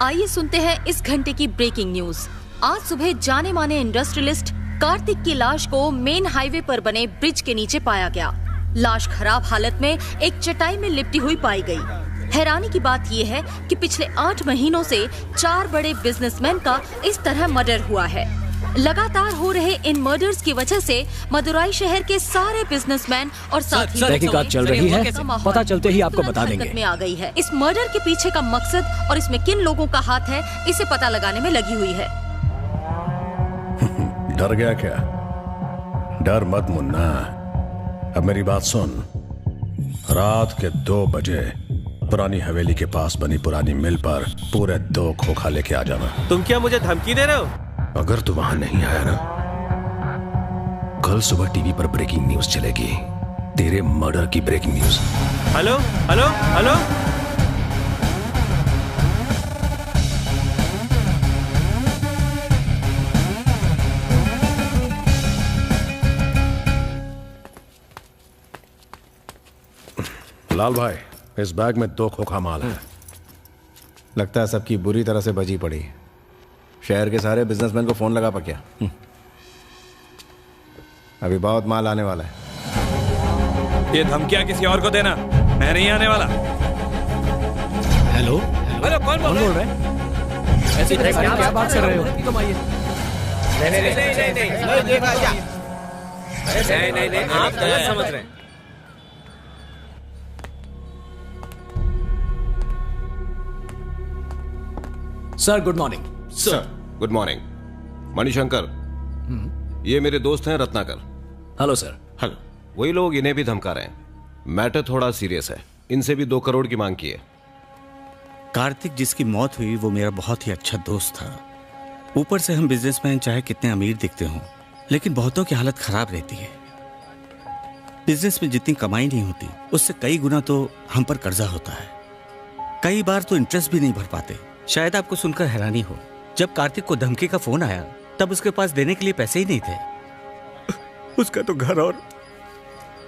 आइए सुनते हैं इस घंटे की ब्रेकिंग न्यूज। आज सुबह जाने माने इंडस्ट्रियलिस्ट कार्तिक की लाश को मेन हाईवे पर बने ब्रिज के नीचे पाया गया। लाश खराब हालत में एक चटाई में लिपटी हुई पाई गई। हैरानी की बात यह है कि पिछले 8 महीनों से 4 बड़े बिजनेसमैन का इस तरह मर्डर हुआ है। लगातार हो रहे इन मर्डर्स की वजह से मदुराई शहर के सारे बिजनेसमैन और साथी तहकीकात चल रही है, पता चलते ही आपको बता देंगे। में आ गई है। इस मर्डर के पीछे का मकसद और इसमें किन लोगों का हाथ है, इसे पता लगाने में लगी हुई है। डर गया क्या? डर मत मुन्ना, अब मेरी बात सुन। रात के 2 बजे पुरानी हवेली के पास बनी पुरानी मिल पर पूरे 2 खोखा लेके आ जाना। तुम क्या मुझे धमकी दे रहे हो? अगर तू वहां नहीं आया ना, कल सुबह टीवी पर ब्रेकिंग न्यूज चलेगी, तेरे मर्डर की breaking news. Hello hello hello, लाल भाई, इस बैग में 2 खोखा माल है। लगता है सबकी बुरी तरह से बजी पड़ी। शहर के सारे बिजनेसमैन को फोन लगा क्या? अभी बहुत माल आने वाला है। ये धमकियां किसी और को देना, मैं नहीं आने वाला। हेलो हेलो, कौन बोल रहे हैं? ऐसे क्या बात कर रहे हो? नहीं, आप गलत समझ रहे हैं। Sir good morning. Sir good morning. Manishankar, ये मेरे दोस्त हैं रत्नाकर। Hello sir. हेलो। वही लोग इन्हें भी धमका रहे हैं। मैटर थोड़ा सीरियस है, इनसे भी 2 करोड़ की मांग की है। कार्तिक जिसकी मौत हुई वो मेरा बहुत ही अच्छा दोस्त था। ऊपर से हम बिजनेसमैन चाहे कितने अमीर दिखते हों, लेकिन बहुतों की हालत खराब रहती है। बिजनेस में जितनी कमाई नहीं होती उससे कई गुना तो हम पर कर्जा होता है। कई बार तो इंटरेस्ट भी नहीं भर पाते। शायद आपको सुनकर हैरानी हो, जब कार्तिक को धमकी का फोन आया तब उसके पास देने के लिए पैसे ही नहीं थे। उसका तो घर और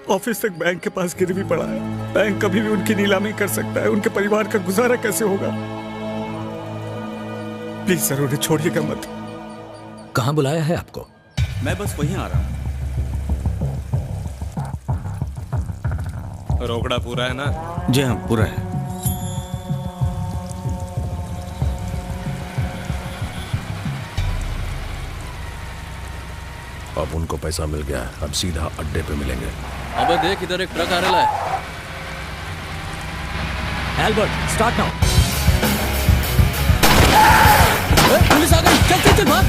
ऑफिस तक बैंक के पास गिर भी पड़ा है। बैंक कभी भी उनकी नीलामी कर सकता है। उनके परिवार का गुजारा कैसे होगा? प्लीज सर, उन्हें छोड़िएगा मत। कहाँ बुलाया है आपको? मैं बस वहीं आ रहा हूँ। रोकड़ा पूरा है ना? जी हाँ, पूरा है। अब उनको पैसा मिल गया, अब सीधा अड्डे पे मिलेंगे। अबे देख, इधर एक ट्रक आ रहा है। Albert, start now. पुलिस आ गई, चल चल चल भाग।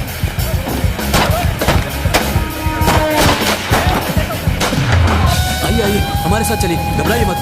आइए आइए, हमारे साथ चलिए, घबराइए मत।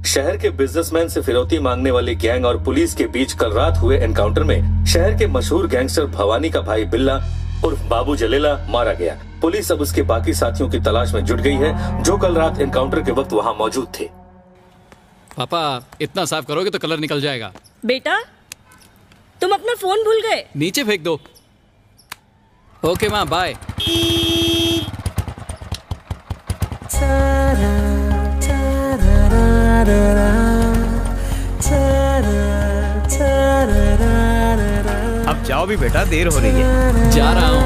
शहर के बिजनेसमैन से फिरौती मांगने वाली गैंग और पुलिस के बीच कल रात हुए एनकाउंटर में शहर के मशहूर गैंगस्टर भवानी का भाई बिल्ला उर्फ बाबू जलेला मारा गया। पुलिस अब उसके बाकी साथियों की तलाश में जुट गई है जो कल रात एनकाउंटर के वक्त वहां मौजूद थे। पापा, इतना साफ करोगे तो कलर निकल जाएगा। बेटा, तुम अपना फोन भूल गए। नीचे फेंक दो। ओके माँ, बाय। अब जाओ भी बेटा, देर हो रही है। जा रहा हूँ।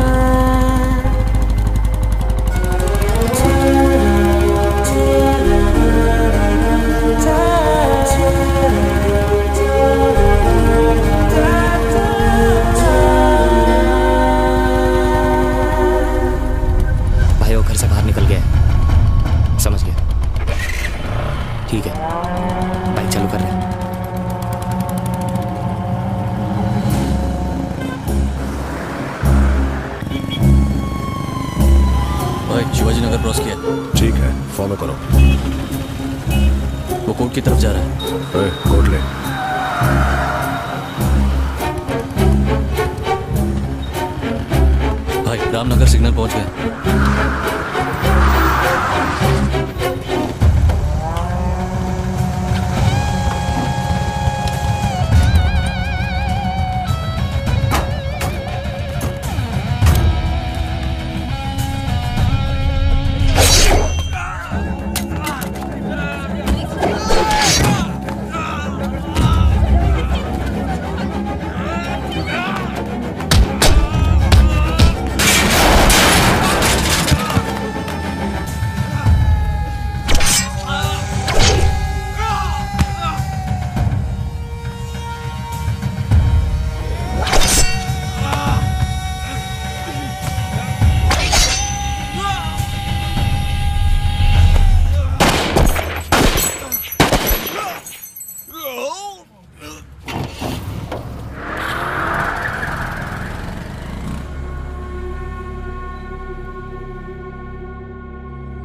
भाई वो घर से बाहर निकल गया, समझ गया। ठीक है, बाइक चालू कर रहे हैं। शिवाजी नगर क्रॉस किया। ठीक है, फॉलो करो। वो कोर्ट की तरफ जा रहा है। कोर्ट ले। भाई रामनगर सिग्नल पहुंच गए।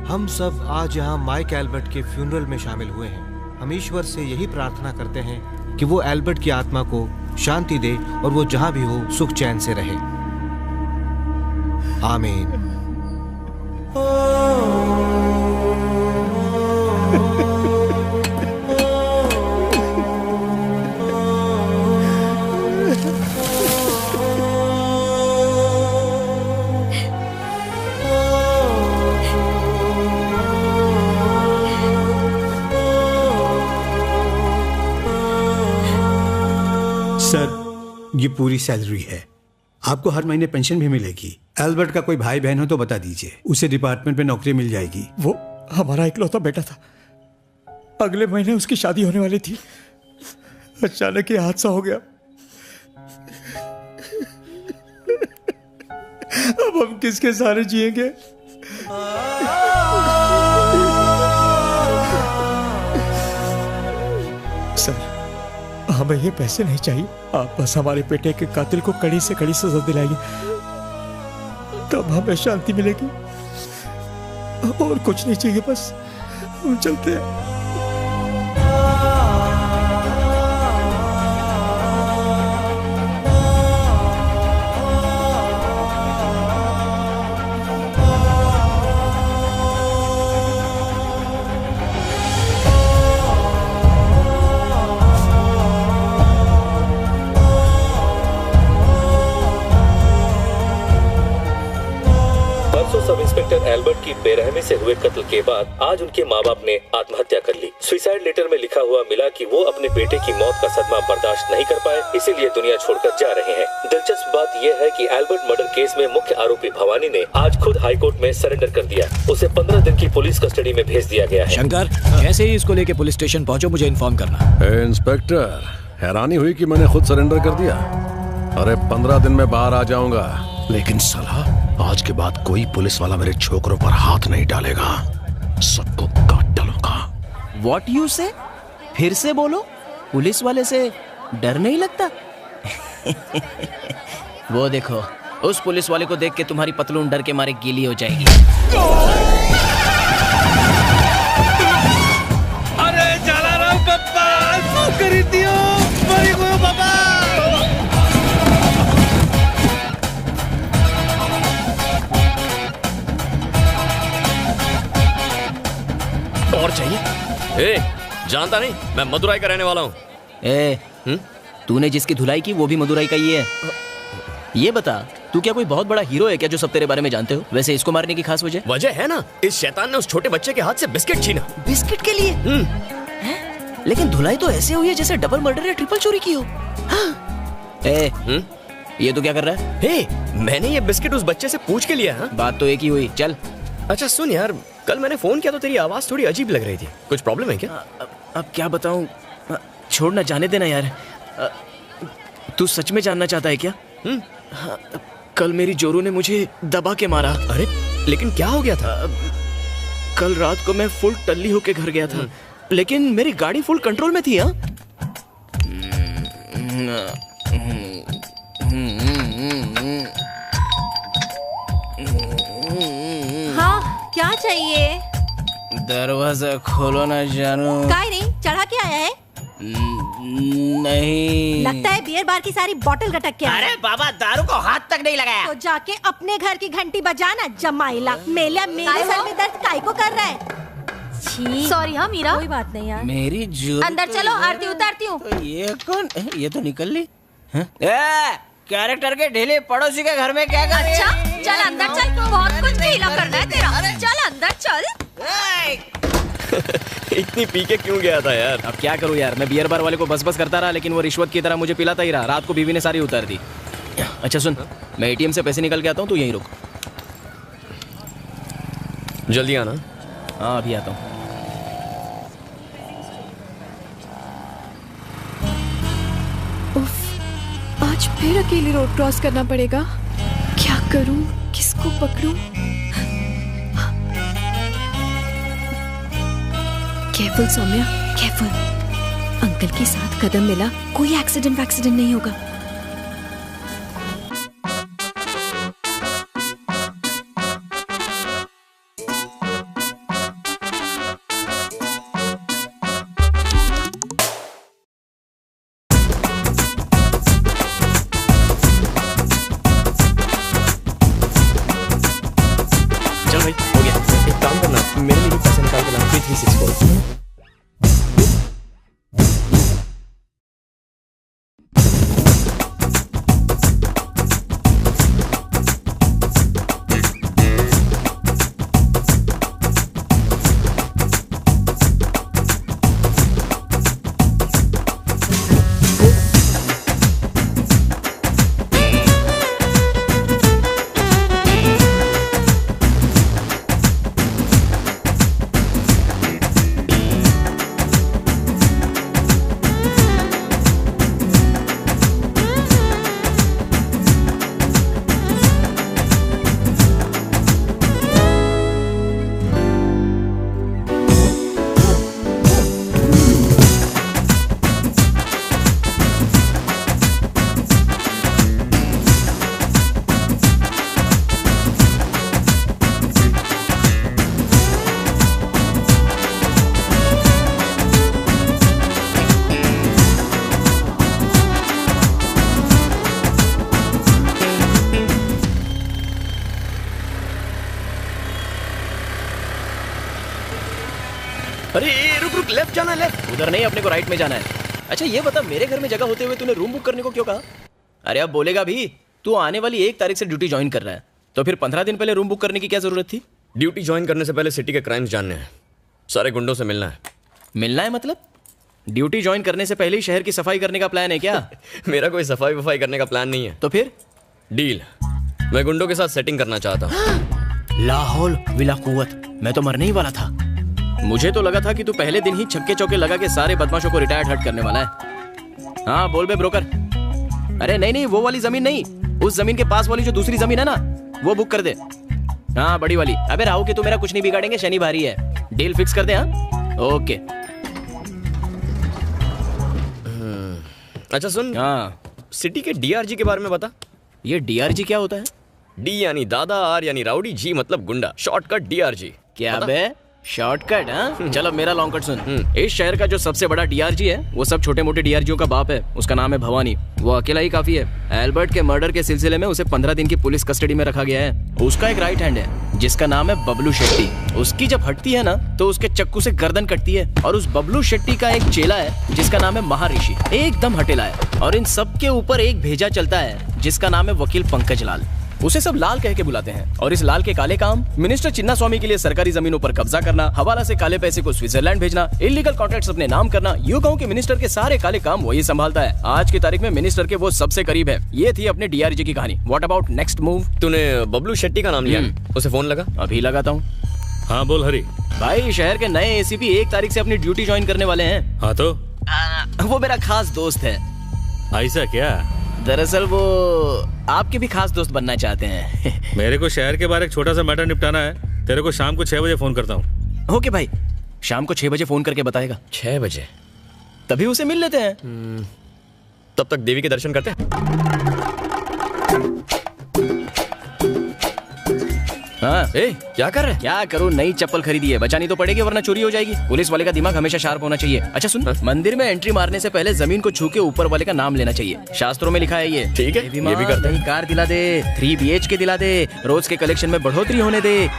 हम सब आज यहाँ माइक एल्बर्ट के फ्यूनरल में शामिल हुए हैं। हम ईश्वर से यही प्रार्थना करते हैं कि वो एल्बर्ट की आत्मा को शांति दे और वो जहां भी हो सुख चैन से रहे। आमीन। सर, ये पूरी सैलरी है। आपको हर महीने पेंशन भी मिलेगी। एल्बर्ट का कोई भाई बहन हो तो बता दीजिए, उसे डिपार्टमेंट में नौकरी मिल जाएगी। वो हमारा इकलौता बेटा था। अगले महीने उसकी शादी होने वाली थी। अचानक ये हादसा हो गया। अब हम किसके सहारे जिएंगे? सर, हमें ये पैसे नहीं चाहिए। आप बस हमारे बेटे के कातिल को कड़ी से कड़ी सजा दिलाइए, तब हमें शांति मिलेगी। और कुछ नहीं चाहिए, बस हम चलते हैं। सब इंस्पेक्टर एल्बर्ट की बेरहमी से हुए कत्ल के बाद आज उनके माँ बाप ने आत्महत्या कर ली। सुसाइड लेटर में लिखा हुआ मिला कि वो अपने बेटे की मौत का सदमा बर्दाश्त नहीं कर पाए, इसीलिए दुनिया छोड़कर जा रहे हैं। दिलचस्प बात यह है कि एल्बर्ट मर्डर केस में मुख्य आरोपी भवानी ने आज खुद हाई कोर्ट में सरेंडर कर दिया। उसे 15 दिन की पुलिस कस्टडी में भेज दिया गया है। शंकर, जैसे ही इसको लेके पुलिस स्टेशन पहुंचो मुझे इन्फॉर्म करना। इंस्पेक्टर, हैरानी हुई कि मैंने खुद सरेंडर कर दिया। अरे 15 दिन में बाहर आ जाऊंगा, लेकिन साला आज के बाद कोई पुलिस वाला मेरे छोकरों पर हाथ नहीं डालेगा। सबको काट डालूंगा। What you say? फिर से बोलो। पुलिस वाले से डर नहीं लगता? वो देखो, उस पुलिस वाले को देख के तुम्हारी पतलून डर के मारे गीली हो जाएगी। अरे जलाराम पप्पा, कर दियो मरी गयो बाबा। और चाहिए? ए, जानता नहीं, मैं मदुराई का रहने वाला हूँ। तूने जिसकी धुलाई की वो भी मदुराई का ही है। ये बता, तू क्या कोई बहुत बड़ा हीरो है क्या जो सब तेरे बारे में जानते हो? वैसे इसको मारने की खास वजह है ना, इस शैतान ने उस छोटे बच्चे के हाथ से बिस्किट छीना। बिस्किट के लिए? लेकिन धुलाई तो ऐसे हुई है जैसे डबल मर्डर या ट्रिपल चोरी की हो। ये तो क्या कर रहा है? मैंने ये बिस्किट उस बच्चे से पूछ के लिया। बात तो एक ही हुई। चल। अच्छा सुन यार, कल मैंने फोन किया तो तेरी आवाज थोड़ी अजीब लग रही थी। कुछ प्रॉब्लम है क्या? अब क्या बताऊं, छोड़ना, जाने देना यार। तू सच में जानना चाहता है क्या? कल मेरी जोरू ने मुझे दबा के मारा। अरे लेकिन क्या हो गया था? कल रात को मैं फुल टल्ली होके घर गया था, लेकिन मेरी गाड़ी फुल कंट्रोल में थी। हाँ, क्या चाहिए? दरवाजा खोलो ना जानू। काय नहीं, चढ़ा के आया है? नहीं, लगता है बियर बार की सारी बोतल गटक के आया। अरे बाबा, दारू को हाथ तक नहीं लगाया। तो जाके अपने घर की घंटी बजाना जमाइला। मेरे सर में दर्द काय को कर रहा है? सॉरी। हाँ मीरा, कोई बात नहीं यार। मेरी जो अंदर चलो, आरती उतारती हूँ। तो ये कौन? ये तो निकल ली। कैरेक्टर के ढीले पड़ोसी के घर में क्या कर रही है? अच्छा, चल अंदर चल, बहुत कुछ ढीला करना है तेरा। चल अंदर चल। इतनी पी के क्यों गया था यार? अब क्या करूँ यार, मैं बियर बार वाले को बस करता रहा, लेकिन वो रिश्वत की तरह मुझे पिलाता ही रहा। रात को बीवी ने सारी उतार दी। अच्छा सुन, मैं एटीएम से पैसे निकल के आता हूँ, तू यहीं रुक। जल्दी आना। हाँ, अभी आता हूँ। आज फिर अकेले रोड क्रॉस करना पड़ेगा। क्या करूं, किसको पकड़ूं? Careful Saumya, careful. अंकल के साथ कदम मिला, कोई एक्सीडेंट नहीं होगा। अरे रुक रुक, लेफ्ट जाना है, लेफ्ट। उधर नहीं, अपने को राइट में जाना है। अच्छा ये बता, मेरे घर में जगह होते हुए तूने रूम बुक करने को क्यों कहा? अरे अब बोलेगा भी, तू आने वाली 1 तारीख से ड्यूटी ज्वाइन कर रहा है, तो फिर 15 दिन पहले रूम बुक करने की क्या जरूरत थी? ड्यूटी ज्वाइन करने से पहले सिटी के क्राइम्स जानने हैं, सारे गुंडों से मिलना है। मिलना है मतलब? ड्यूटी ज्वाइन करने से पहले ही शहर की सफाई करने का प्लान है क्या? मेरा कोई सफाई वफाई करने का प्लान नहीं है। तो फिर? डील, मैं गुंडों के साथ सेटिंग करना चाहता हूँ। लाहौल विला कुव्वत, मैं तो मरने ही वाला था। मुझे तो लगा था कि तू पहले दिन ही छक्के चौके लगा के सारे बदमाशों को रिटायर्ड हट करने वाला है। हाँ बोल बे ब्रोकर। अरे नहीं नहीं, वो वाली जमीन नहीं, उस जमीन के पास वाली जो दूसरी जमीन है ना, वो बुक कर दे। हाँ बड़ी वाली। अबे राहु के तू मेरा कुछ नहीं बिगाड़ेंगे, शनि भारी है। डील फिक्स कर दे। हाँ ओके। अच्छा सुन, हाँ सिटी के डीआरजी के बारे में बता। ये डीआरजी क्या होता है? डी यानी दादा, आर यानी राउडी, जी मतलब गुंडा, शॉर्टकट डीआरजी। क्या बे शॉर्टकट? हाँ चलो मेरा लॉन्ग कट सुन। इस शहर का जो सबसे बड़ा डीआरजी है, वो सब छोटे मोटे डीआरजीओ का बाप है। उसका नाम है भवानी। वो अकेला ही काफी है। एल्बर्ट के मर्डर के सिलसिले में उसे 15 दिन की पुलिस कस्टडी में रखा गया है। उसका एक राइट हैंड है जिसका नाम है बबलू शेट्टी। उसकी जब हटती है ना, तो उसके चक्कू से गर्दन कटती है। और उस बबलू शेट्टी का एक चेला है जिसका नाम है महर्षि, एकदम हटेला है। और इन सब के ऊपर एक भेजा चलता है जिसका नाम है वकील पंकज लाल। उसे सब लाल कह के बुलाते हैं। और इस लाल के काले काम मिनिस्टर चिन्ना स्वामी के लिए सरकारी जमीनों पर कब्जा करना, हवाला से काले पैसे को स्विट्जरलैंड भेजना, इलीगल कॉन्ट्रैक्ट्स अपने नाम करना, यूं कहूं कि मिनिस्टर के सारे काले काम वही संभालता है। आज की तारीख में मिनिस्टर के वो सबसे करीब है। ये थी अपने डीआरजी की कहानी। What about next move? तूने बबलू शेट्टी का नाम लिया, उसे फोन लगा? अभी लगाता हूँ। हाँ बोल हरी। भाई शहर के नए एसीपी 1 तारीख से अपनी ड्यूटी ज्वाइन करने वाले हैं। हाँ तो वो मेरा खास दोस्त है। ऐसा क्या? दरअसल वो आपके भी खास दोस्त बनना चाहते हैं। मेरे को शहर के बाहर एक छोटा सा मैटर निपटाना है। तेरे को शाम को 6 बजे फोन करता हूँ। ओके भाई, शाम को 6 बजे फोन करके बताएगा। 6 बजे? तभी उसे मिल लेते हैं। तब तक देवी के दर्शन करते हैं। हाँ क्या कर रहे हैं? क्या करूँ, नई चप्पल खरीदी है, बचानी तो पड़ेगी वरना चोरी हो जाएगी। पुलिस वाले का दिमाग हमेशा शार्प होना चाहिए। अच्छा सुन, मंदिर में एंट्री मारने से पहले जमीन को छू के ऊपर वाले का नाम लेना चाहिए। शास्त्रों में लिखा है ये। ठीक है, ये भी करते हैं। कार दिला दे, 3 BHK दिला दे, रोज के कलेक्शन में बढ़ोतरी होने दे।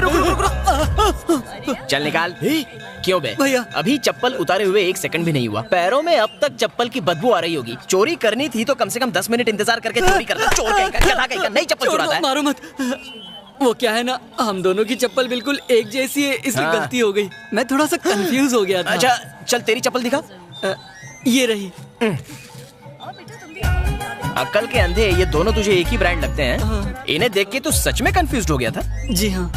रुक। चल निकाल। क्यों बे भैया? अभी चप्पल उतारे हुए 1 सेकंड भी नहीं हुआ। पैरों में अब तक चप्पल की बदबू आ रही होगी। चोरी करनी थी तो कम से कम 10 मिनट इंतजार करके चोरी करता। चोर कहीं का नई चप्पल चुराता है। मारो मत। वो क्या है ना, हम दोनों की चप्पल बिल्कुल एक जैसी है, इसलिए गलती हो गई। मैं थोड़ा सा कंफ्यूज हो गया था। अच्छा चल तेरी चप्पल दिखा। ये रही। अक्ल के अंधे, ये दोनों तुझे एक ही ब्रांड लगते हैं। इन्हें देख के तू सच में कंफ्यूज हो गया था? जी हाँ।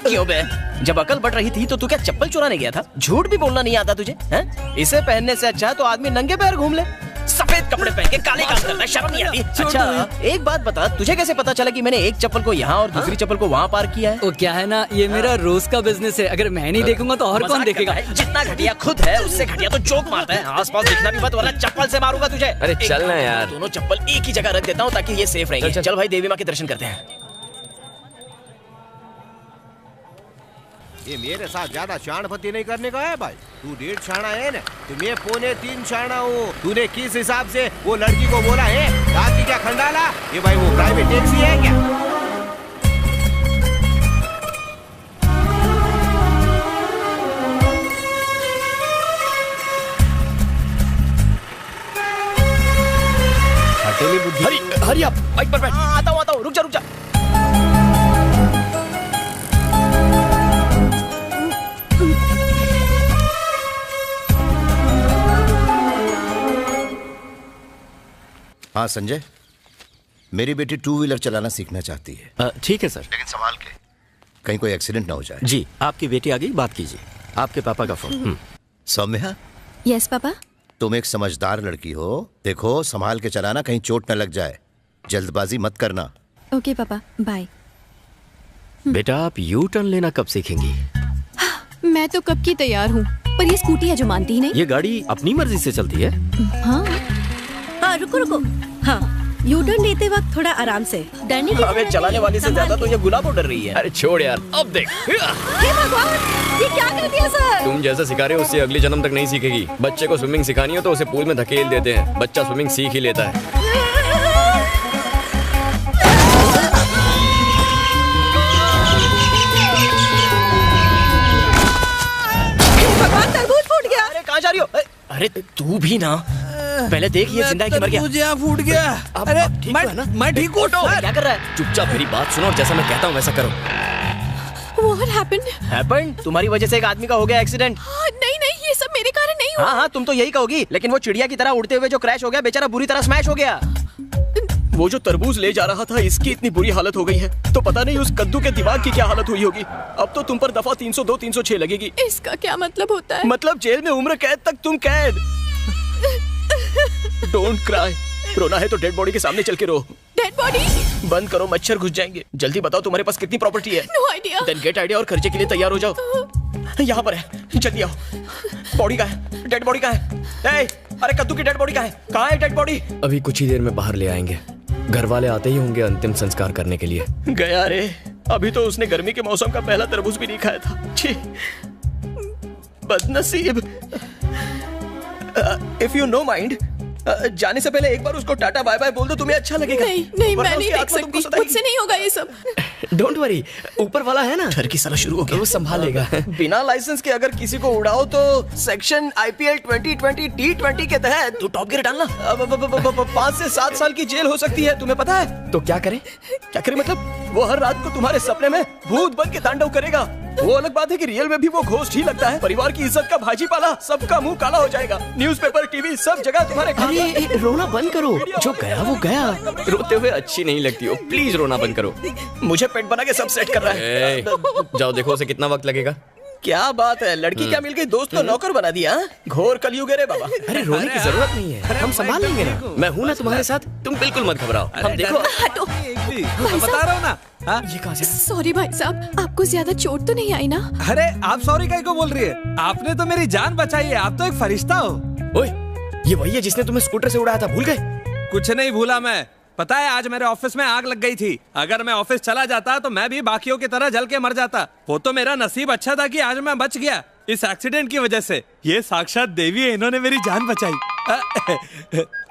क्यों बे? जब अकल बढ़ रही थी तो तू क्या चप्पल चुराने गया था? झूठ भी बोलना नहीं आता तुझे? हैं? इसे पहनने से अच्छा तो आदमी नंगे पैर घूम ले। सफेद कपड़े पहन के काले काम करता है, शर्म नहीं आती? अच्छा एक बात बता, तुझे कैसे पता चला कि मैंने एक चप्पल को यहाँ और दूसरी चप्पल को वहाँ पार किया है? वो क्या है ना, ये मेरा रोज का बिजनेस है। अगर मैं नहीं देखूंगा तो और कौन देखेगा? जितना घटिया खुद है उससे घटिया तो जोक मारता है। आसपास दिखना भी मत वरना चप्पल से मारूंगा तुझे। अरे चल ना यार। दोनों चप्पल एक ही जगह रख देता हूँ ताकि ये सेफ रहेंगे। चल भाई देवी माँ के दर्शन करते हैं। ये मेरे साथ ज्यादा शाणपति नहीं करने का है भाई। तू 1.5 शाणा है ना, तो मैं 3.25 शाणा हूँ। तूने किस हिसाब से वो लड़की को बोला है? रात की क्या खंडाला? ये भाई वो प्राइवेट टैक्सी है क्या? हटेली बुद्धि। हरी आप बाइक पर बैठ। आता हूँ, रुक जा। हाँ संजय, मेरी बेटी 2 व्हीलर चलाना सीखना चाहती है। ठीक है सर, लेकिन संभाल के, कहीं कोई एक्सीडेंट ना हो जाए। जी, आपकी बेटी आ गई, बात कीजिए। आपके पापा का फोन। सौम्या। Yes papa. तुम एक समझदार लड़की हो, देखो संभाल के चलाना, कहीं चोट न लग जाए। जल्दबाजी मत करना। ओके पापा, बाय। बेटा आप यू टर्न लेना कब सीखेंगी? मैं तो कब की तैयार हूँ, पर ये स्कूटी है जो मानती ही नहीं। ये गाड़ी अपनी मर्जी से चलती है? हाँ रुको। हाँ, यू टर्न लेते वक्त थोड़ा आराम से, डरने की अबे चलाने वाली से ज्यादा तो ये गुलाबो डर रही है। अरे छोड़ यार, अब देख। हे भगवान, ये क्या कर दिया सर? तुम जैसा सिखा रहे हो उससे अगले जन्म तक नहीं सीखेगी। बच्चे को स्विमिंग सिखानी हो तो उसे पूल में धकेल देते हैं, बच्चा स्विमिंग सीख ही लेता है। अरे तू भी ना, पहले देख ये जिंदा है कि मर गया। मुझे यहाँ फूट गया। अरे ठीक है ना? मैं ठीक हूँ। क्या कर रहा है? चुपचाप मेरी बात सुनो और जैसा मैं कहता हूँ वैसा करो। What happened? Happened? तुम्हारी वजह से एक आदमी का हो गया एक्सीडेंट। नहीं नहीं, ये सब मेरे कारण नहीं हुआ। हाँ, तुम तो यही कहोगी, लेकिन वो चिड़िया की तरह उड़ते हुए जो क्रैश हो गया, बेचारा बुरी तरह स्मैश हो गया। वो जो तरबूज ले जा रहा था, इसकी इतनी बुरी हालत हो गई है, तो पता नहीं उस कद्दू के दिमाग की क्या हालत हुई होगी। अब तो तुम पर दफा 302 306 लगेगी। इसका क्या मतलब होता है? मतलब जेल में उम्र कैद तक तुम कैद। Don't cry. रोना है तो डेड बॉडी के सामने चल के रो। Dead body? बंद करो, मच्छर घुस जाएंगे। जल्दी बताओ तुम्हारे पास कितनी प्रॉपर्टी है? No idea. Then get idea और खर्चे के लिए तैयार हो जाओ। यहाँ पर है, जल्दी आओ। बॉडी कहाँ है? डेड बॉडी कहाँ है? अरे कद्दू की डेड बॉडी कहाँ है? कहाँ है डेड बॉडी? अभी कुछ ही देर में बाहर ले आएंगे। घर वाले आते ही होंगे अंतिम संस्कार करने के लिए। गया रे, अभी तो उसने गर्मी के मौसम का पहला तरबूज भी नहीं खाया था। छी, बदनसीब। इफ यू नो माइंड, जाने से पहले एक बार उसको टाटा बाय बाय बोल दो, तुम्हें अच्छा लगेगा। नहीं नहीं, मैं नहीं देख सकती, मुझसे नहीं होगा ये सब। डोंट वरी, ऊपर वाला है ना, ठरकी साला शुरू हो गया, वो संभालेगा। बिना लाइसेंस के अगर किसी को उड़ाओ तो सेक्शन IPL 2020 T20 के तहत तो टॉप गियर डालना 5 से 7 साल की जेल हो सकती है, तुम्हें पता है? तो क्या करें? क्या करें मतलब? वो हर रात को तुम्हारे सपने में भूत बन के तांडव करेगा। वो अलग बात है कि रियल में भी वो घोस्ट ही लगता है। परिवार की इज्जत का भाजी पाला, सबका मुंह काला हो जाएगा। न्यूज़पेपर, टीवी, सब जगह तुम्हारे। अरे रोना बंद करो, जो गया वो गया। रोते हुए अच्छी नहीं लगती हो, प्लीज रोना बंद करो। मुझे पेट बना के सब सेट कर रहा है। जाओ देखो उसे कितना वक्त लगेगा। क्या बात है, लड़की क्या मिल गई, दोस्त को नौकर बना दिया। घोर कलयुग है रे बाबा। अरे रोने की जरूरत नहीं है, हम संभाल लेंगे ना। मैं हूँ ना तुम्हारे साथ, तुम बिल्कुल मत घबराओ। हम देखो, बता रहा हूँ ना। ये कहाँ से? सॉरी भाई साहब, आपको ज्यादा चोट तो नहीं आई ना? अरे आप सॉरी काहे को बोल रही है? आपने तो मेरी जान बचाई है, आप तो एक फरिश्ता हो। ओए, ये वही है जिसने तुम्हें स्कूटर से उड़ाया था, भूल गए? कुछ नहीं भूला मैं। पता है आज मेरे ऑफिस में आग लग गई थी। अगर मैं ऑफिस चला जाता तो मैं भी बाकियों की तरह जल के मर जाता। वो तो मेरा नसीब अच्छा था कि आज मैं बच गया इस एक्सीडेंट की वजह से। ये साक्षात देवी है, इन्होंने मेरी जान बचाई।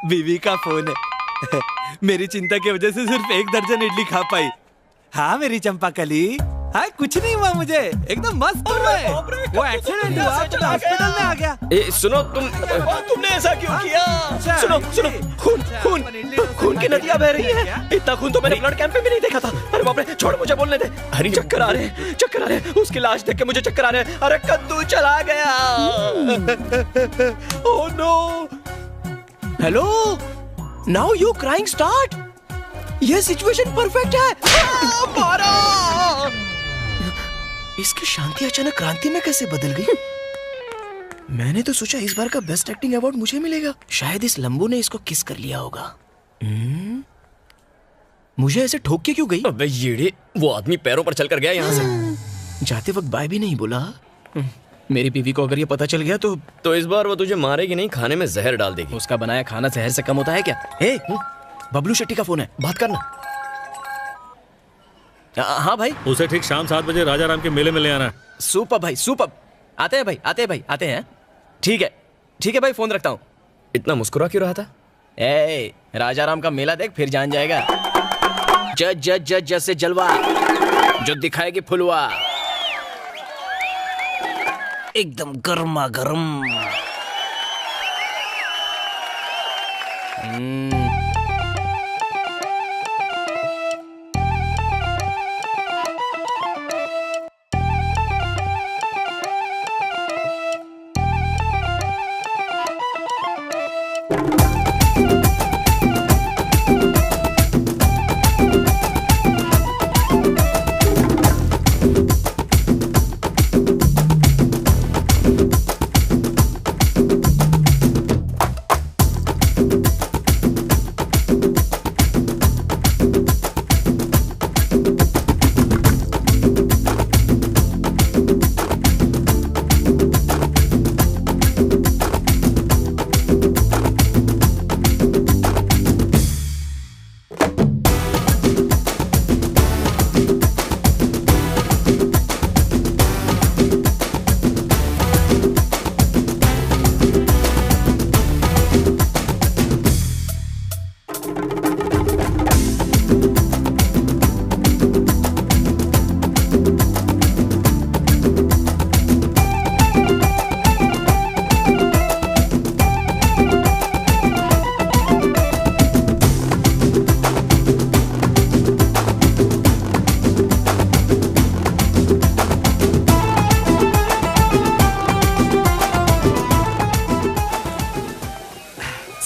बीवी का फोन है। मेरी चिंता की वजह से सिर्फ 1 दर्जन इडली खा पाई। हाँ मेरी चंपाकली, हाँ कुछ नहीं हुआ मुझे, एकदम मस्त हूँ मैं। वो एक्सीडेंट हुआ तो हॉस्पिटल में आ गया। सुनो तुमने ऐसा क्यों किया? सुनो सुनो, खून खून खून की नदियां बह रही है। इतना खून तो मैंने ब्लड कैंप में भी नहीं देखा था। अरे बाप रे, छोड़ मुझे बोलने दे। अरे चक्कर आ रहे हैं, चक्कर आ रहे हैं। उसकी लाश देख के मुझे चक्कर आ रहे हैं। अरे कद्दू चला गया। Oh no. Hello, now you crying start. ये सिचुएशन परफेक्ट है। मारा। इसकी शांति अचानक क्रांति में कैसे बदल गई? मैंने तो सोचा इस बार का बेस्ट एक्टिंग अवार्ड मुझे मिलेगा। शायद इस लंबू ने इसको किस कर लिया होगा। मुझे ऐसे ठोक के क्यों गई? अबे येड़े, वो आदमी पैरों पर चलकर गया यहाँ से। जाते वक्त बाय भी नहीं बोला। मेरी बीवी को अगर ये पता चल गया तो इस बार वो तुझे मारेगी नहीं, खाने में जहर डाल देगी। उसका बनाया खाना जहर से कम होता है क्या? हे, बबलू शेट्टी का फोन है, बात करना। हाँ भाई, उसे ठीक शाम 7 बजे राजा राम के मेले में ले आना। सुपर भाई, सुपर। आते हैं भाई, आते हैं भाई, आते हैं। ठीक है भाई, फोन रखता हूँ। इतना मुस्कुरा क्यों रहा था? राजा राम का मेला देख, फिर जान जाएगा। जज से जलवा, जो दिखाएगी फुलवा, एकदम गर्मा गर्म।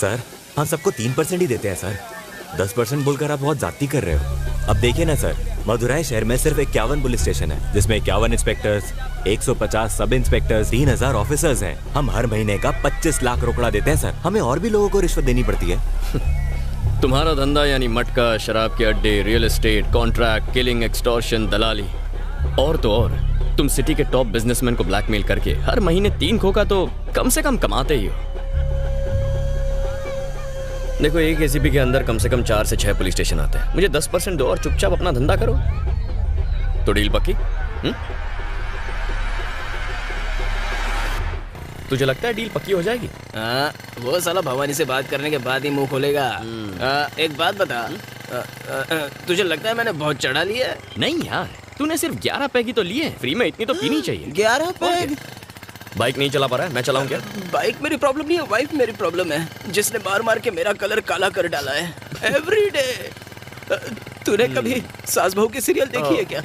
सर हम सबको 3% ही देते हैं सर। 10% बोलकर आप बहुत ज्यादती कर रहे हो। अब देखिए ना सर, मदुराई शहर में सिर्फ 51 पुलिस स्टेशन है, जिसमें 51 इंस्पेक्टर्स, 150 सब इंस्पेक्टर्स, 3000 ऑफिसर्स हैं। हम हर महीने का 25 लाख रोकड़ा देते हैं सर। हमें और भी लोगों को रिश्वत देनी पड़ती है। तुम्हारा धंधा यानी मटका, शराब के अड्डे, real estate, contract, killing, extortion, दलाली और तो और तुम सिटी के टॉप बिजनेसमैन को ब्लैकमेल करके हर महीने 3 खोखा तो कम से कम कमाते ही हो। देखो, एक एसीपी के अंदर कम से कम 4 से 6 पुलिस स्टेशन आते हैं। मुझे 10% दो और चुपचाप अपना धंधा करो, तो डील पक्की? तुझे लगता है डील पक्की हो जाएगी? वो साला भवानी से बात करने के बाद ही मुंह खोलेगा। एक बात बता, तुझे लगता है मैंने बहुत चढ़ा लिया? नहीं यार, तूने सिर्फ 11 पैग ही तो लिए, फ्री में इतनी तो पीनी चाहिए। 11 पैग? बाइक नहीं चला पा रहा है, मैं चलाऊं क्या? बाइक मेरी प्रॉब्लम नहीं है, वाइफ मेरी प्रॉब्लम है, जिसने मार मार के मेरा कलर काला कर डाला है एवरीडे। तूने कभी सास बहू की सीरियल देखी है क्या?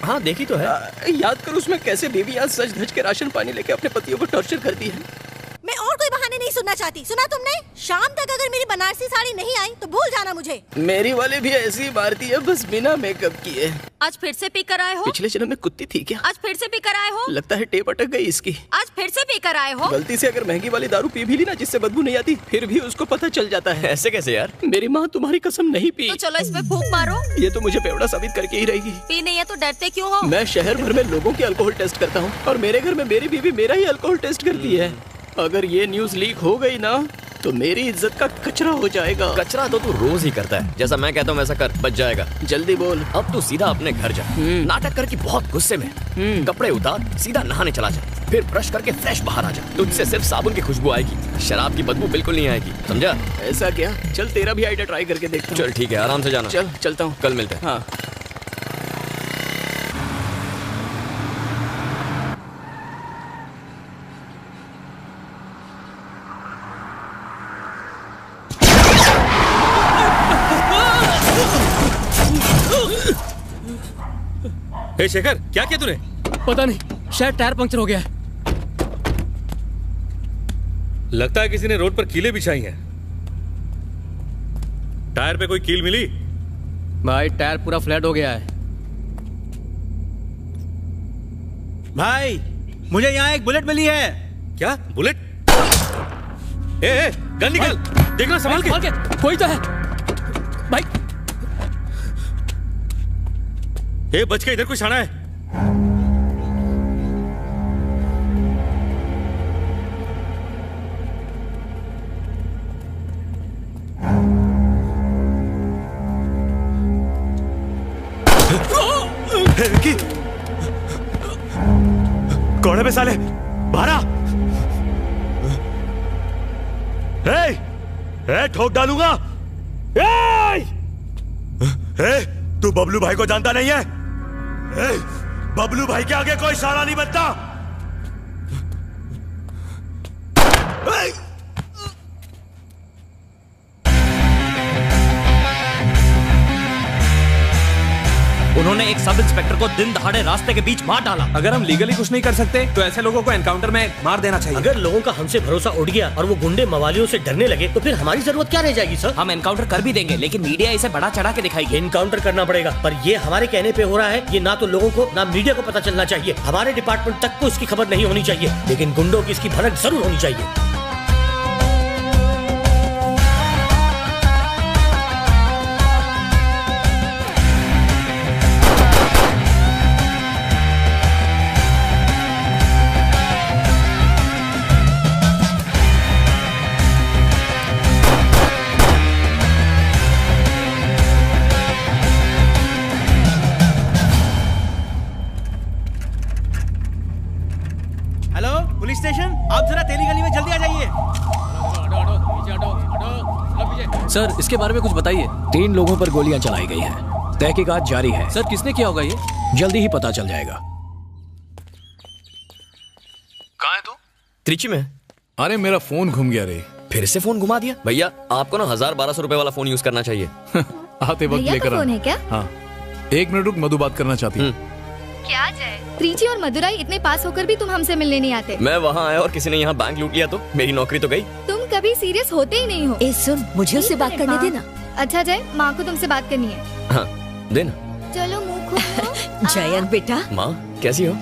हाँ देखी तो है। याद कर उसमें कैसे बीवियां सज धज के राशन पानी लेके अपने पतियों को टॉर्चर करती है। मैं और कोई बहाने नहीं सुनना चाहती। सुना तुमने? शाम तक अगर मेरी बनारसी साड़ी नहीं आई तो भूल जाना मुझे। मेरी वाली भी ऐसी ही मारती है, बस बिना मेकअप किए। आज फिर से पी कर आए हो? पिछले जन्म में कुत्ती थी क्या? आज फिर से पी कर आए हो? लगता है टेप अटक गई इसकी। आज फिर से पी कर आए हो? गलती से अगर महंगी वाली दारू पी भी ली ना, जिससे बदबू नहीं आती, फिर भी उसको पता चल जाता है। ऐसे कैसे यार? मेरी माँ तुम्हारी कसम नहीं पी। तो चलो इस पे फूंक मारो। ये तो मुझे बेवड़ा साबित करके ही रहेगी। पी नहीं है तो डरते क्यों हो? मैं शहर भर में लोगों के अल्कोहल टेस्ट करता हूँ और मेरे घर में मेरी बीवी मेरा ही अल्कोहल टेस्ट करती है। अगर ये न्यूज लीक हो गई ना तो मेरी इज्जत का कचरा हो जाएगा। कचरा तो तू रोज ही करता है, जैसा मैं कहता हूँ वैसा कर, बच जाएगा। जल्दी बोल। अब तू सीधा अपने घर जा, नाटक करके बहुत गुस्से में, कपड़े उतार, सीधा नहाने चला जा, फिर ब्रश करके फ्रेश बाहर आ जा। तुझसे सिर्फ साबुन की खुशबू आएगी, शराब की बदबू बिल्कुल नहीं आएगी, समझा? ऐसा क्या? चल तेरा भी आइडिया ट्राई करके देखता हूँ। चल ठीक है, आराम से जाना। चल चलता हूँ, कल मिलते हैं। हाँ। हे शेखर, क्या किया तूने? पता नहीं, शायद टायर पंक्चर हो गया है। लगता है किसी ने रोड पर कीलें बिछाई हैं। टायर पे कोई कील मिली? भाई टायर पूरा फ्लैट हो गया है। भाई मुझे यहाँ एक बुलेट मिली है। क्या बुलेट? ए, गन निकाल, देखना संभाल के। कोई तो है भाई। ए, बच के, इधर कुछ आना है। कौन है बे साले? बाहर आ। ठोक डालूंगा। तू बबलू भाई को जानता नहीं है? बबलू भाई के आगे कोई साला नहीं बनता। उन्होंने एक सब इंस्पेक्टर को दिन दहाड़े रास्ते के बीच मार डाला। अगर हम लीगली कुछ नहीं कर सकते तो ऐसे लोगों को एनकाउंटर में मार देना चाहिए। अगर लोगों का हमसे भरोसा उठ गया और वो गुंडे मवालियों से डरने लगे तो फिर हमारी जरूरत क्या रह जाएगी सर? हम एनकाउंटर कर भी देंगे, लेकिन मीडिया इसे बड़ा चढ़ा के दिखाएगी। एनकाउंटर करना पड़ेगा, पर ये हमारे कहने पे हो रहा है। ये ना तो लोगों को ना मीडिया को पता चलना चाहिए। हमारे डिपार्टमेंट तक को इसकी खबर नहीं होनी चाहिए, लेकिन गुंडों की इसकी भनक जरूर होनी चाहिए। सर, इसके बारे में कुछ बताइए। 3 लोगों पर गोलियां चलाई गई हैं। तहकीकात जारी है। सर, किसने किया होगा ये? जल्दी ही पता चल जाएगा। कहाँ है तू? त्रिची में। अरे मेरा फोन घूम गया रे। फिर से फोन घुमा दिया? भैया आपको ना 1000-1200 रुपए वाला फोन यूज करना चाहिए। आते वक्त लेकर फोन है क्या? हाँ, 1 मिनट रुक, मधु बात करना चाहती है। क्या जय? त्रिची और मदुराई इतने पास होकर भी तुम हमसे मिलने नहीं आते। मैं वहाँ आया और किसी ने यहाँ बैंक लूट लिया तो मेरी नौकरी तो गई। तुम कभी सीरियस होते ही नहीं हो। ए सुन, मुझे उससे बात करने देना। अच्छा जय, माँ को तुमसे बात करनी है। हाँ देना। चलो मुँह खोलो। जयंत बेटा, माँ कैसी हो?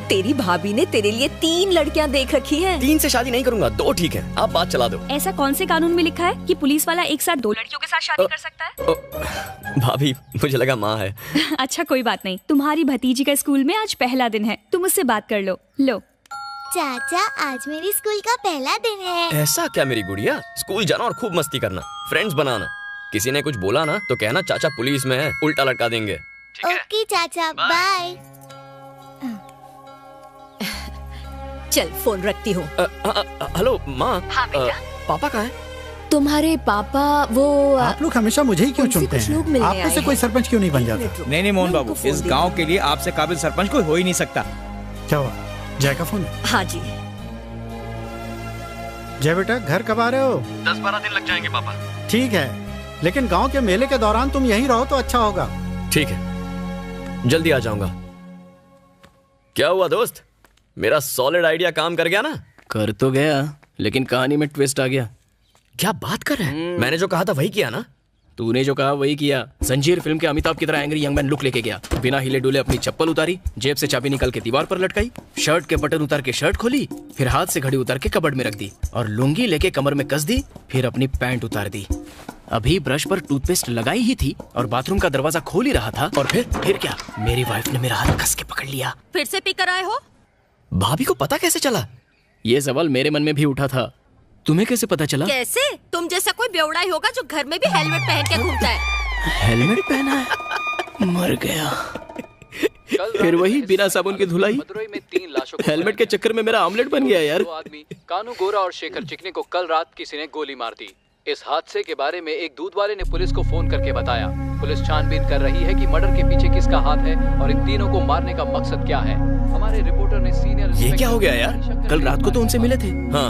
तेरी भाभी ने तेरे लिए 3 लड़कियां देख रखी हैं। 3 से शादी नहीं करूंगा, 2 ठीक है। आप बात चला दो। ऐसा कौन से कानून में लिखा है कि पुलिस वाला एक साथ 2 लड़कियों के साथ शादी कर सकता है? भाभी मुझे लगा माँ है। अच्छा कोई बात नहीं, तुम्हारी भतीजी का स्कूल में आज पहला दिन है, तुम उससे बात कर लो। लो चाचा, आज मेरी स्कूल का पहला दिन है। ऐसा क्या मेरी गुड़िया? स्कूल जाना और खूब मस्ती करना, फ्रेंड्स बनाना। किसी ने कुछ बोला ना तो कहना चाचा पुलिस में है, उल्टा लटका देंगे। ओके चाचा, बाय। चल फोन रखती हूँ। हेलो माँ। हाँ बेटा। पापा कहाँ है? तुम्हारे पापा वो आप लोग हमेशा मुझे ही क्यों चुनते कुछ लोग हैं? मिलने आप में से आए कोई हैं। सरपंच क्यों नहीं बन जाता? नहीं मोहन बाबू, इस गांव के लिए आपसे काबिल सरपंच कोई हो ही नहीं सकता। क्या हुआ? जय का फोन है? हाँ जी। जय बेटा, घर कब आ रहे हो? 10-12 दिन लग जाएंगे पापा। ठीक है, लेकिन गांव के मेले के दौरान तुम यहीं रहो तो अच्छा होगा। ठीक है, जल्दी आ जाऊंगा। क्या हुआ दोस्त, मेरा सॉलिड आइडिया काम कर गया ना? कर तो गया, लेकिन कहानी में ट्विस्ट आ गया। क्या बात कर रहे हैं? मैंने जो कहा था वही किया ना? तूने जो कहा वही किया। जंजीर फिल्म के अमिताभ की तरह एंग्री यंग मैन लुक लेके गया। बिना हिले डुले अपनी चप्पल उतारी, जेब से चाबी निकाल के दीवार पर लटकाई, शर्ट के बटन उतार के शर्ट खोली, फिर हाथ से घड़ी उतार के कबर्ड में रख दी और लुंगी लेके कमर में कस दी, फिर अपनी पैंट उतार दी। अभी ब्रश पर टूथपेस्ट लगाई ही थी और बाथरूम का दरवाजा खोल ही रहा था और फिर क्या, मेरी वाइफ ने मेरा हाथ कस के पकड़ लिया। फिर से पिक कराए हो? भाभी को पता कैसे चला? ये सवाल मेरे मन में भी उठा था। तुम्हें कैसे पता चला? कैसे? तुम जैसा कोई बेवड़ा ही होगा जो घर में भी हेलमेट पहन के घूमता है। हेलमेट पहना है? मर गया। फिर वही बिना साबुन की धुलाई। मदुरई में 3 लाशों हेलमेट के चक्कर में मेरा ऑमलेट बन गया यार। 2 आदमी कानू गोरा और शेखर चिकने को कल रात किसी ने गोली मार दी। इस हादसे के बारे में एक दूध वाले ने पुलिस को फोन करके बताया। पुलिस छानबीन कर रही है कि मर्डर के पीछे किसका हाथ है और इन तीनों को मारने का मकसद क्या है। हमारे रिपोर्टर ने सीनियर ये क्या हो गया यार? कल रात को तो उनसे मिले थे। हाँ,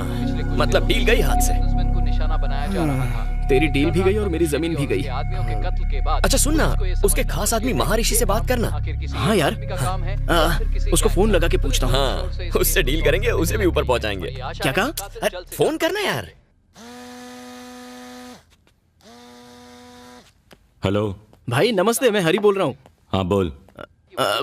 मतलब डील गई हाथ से। को निशाना बनाया जा रहा था। तेरी डील भी गई और मेरी जमीन भी गई। आदमियों के कत्ल के बाद अच्छा सुनना, उसके खास आदमी महर्षि से बात करना। हाँ यार, उसको फोन लगा के पूछता हूँ। हाँ, उससे डील करेंगे, उसे भी ऊपर पहुंचाएंगे। क्या कहा? फोन करना यार। हेलो भाई नमस्ते, मैं हरी बोल रहा हूँ। हाँ बोल।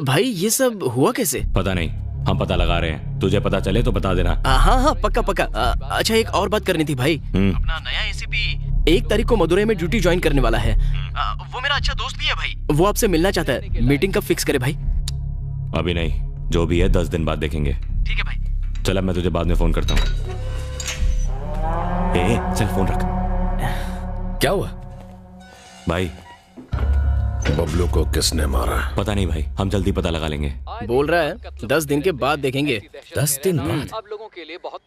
भाई ये सब हुआ कैसे? पता नहीं, हम पता लगा रहे हैं। तुझे पता चले तो बता देना। हाँ पक्का पक्का। अच्छा एक और बात करनी थी भाई। अपना नया एसीपी 1 तारीख को मदुरई में ड्यूटी ज्वाइन करने वाला है। वो मेरा अच्छा दोस्त भी है भाई। वो आपसे मिलना चाहता है। मीटिंग कब फिक्स करे भाई? अभी नहीं, जो भी है 10 दिन बाद देखेंगे। ठीक है भाई। चल, अब मैं तुझे बाद में फोन करता हूँ। चल फोन रख। क्या हुआ भाई? बबलू को किसने मारा? पता नहीं भाई, हम जल्दी पता लगा लेंगे। बोल रहा है 10 दिन के बाद देखेंगे। 10 दिन बाद?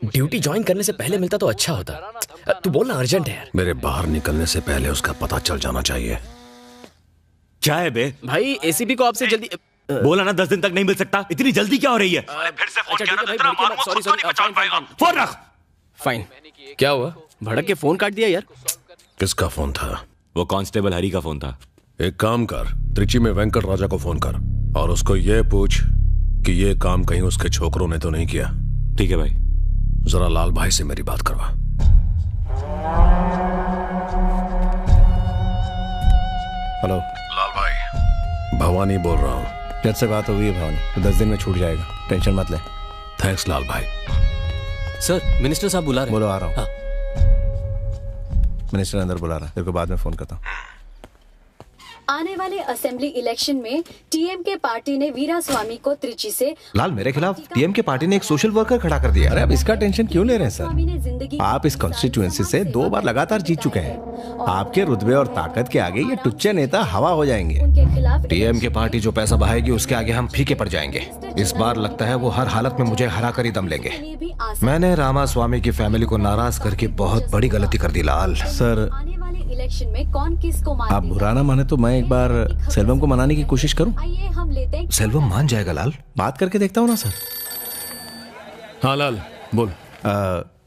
ड्यूटी ज्वाइन करने से पहले मिलता तो अच्छा होता। तू बोलना अर्जेंट है यार। मेरे बाहर निकलने से पहले उसका पता चल जाना चाहिए। क्या है बे? भाई एसीपी को आपसे जल्दी बोला ना 10 दिन तक नहीं मिल सकता। इतनी जल्दी क्या हो रही है? फिर से फोन किया ना तो तेरा मार सॉरी फोन रख। फाइन। क्या हुआ? भड़क के फोन काट दिया यार। किसका फोन था? वो कांस्टेबल हरी का फोन था। एक काम कर, त्रिची में वेंकट राजा को फोन कर और उसको ये पूछ कि ये काम कहीं उसके छोकरों ने तो नहीं किया। ठीक है भाई। जरा लाल भाई से मेरी बात करवा। हेलो लाल भाई, भवानी बोल रहा हूँ। जज से बात हो गई है भवानी, तो 10 दिन में छूट जाएगा, टेंशन मत ले। थैंक्स लाल भाई। सर मिनिस्टर साहब बुला रहे हैं। बोलो आ रहा हूँ। मिनिस्टर अंदर बुला रहा है, तेरे को बाद में फोन करता हूँ। आने वाले असेंबली इलेक्शन में टीएमके पार्टी ने वीरास्वामी को त्रिची से लाल, मेरे खिलाफ टीएमके पार्टी ने एक सोशल वर्कर खड़ा कर दिया। अरे अब इसका टेंशन क्यों ले रहे हैं सर? आप इस कॉन्स्टिट्यूएंसी से 2 बार लगातार जीत चुके हैं। आपके रुतबे और ताकत के आगे ये टुच्चे नेता हवा हो जाएंगे। टीएमके पार्टी जो पैसा बहाएगी उसके आगे हम फीके पड़ जाएंगे। इस बार लगता है वो हर हालत में मुझे हरा कर ही दम लेंगे। मैंने रामास्वामी की फैमिली को नाराज करके बहुत बड़ी गलती कर दी लाल। सर इलेक्शन में कौन किसको मार आप बुरा ना माने तो मैं एक बार सेल्वम को मनाने की कोशिश करूं। आइए हम लेते हैं। सेल्वम मान जाएगा लाल, बात करके देखता हूं ना सर। हाँ लाल बोल।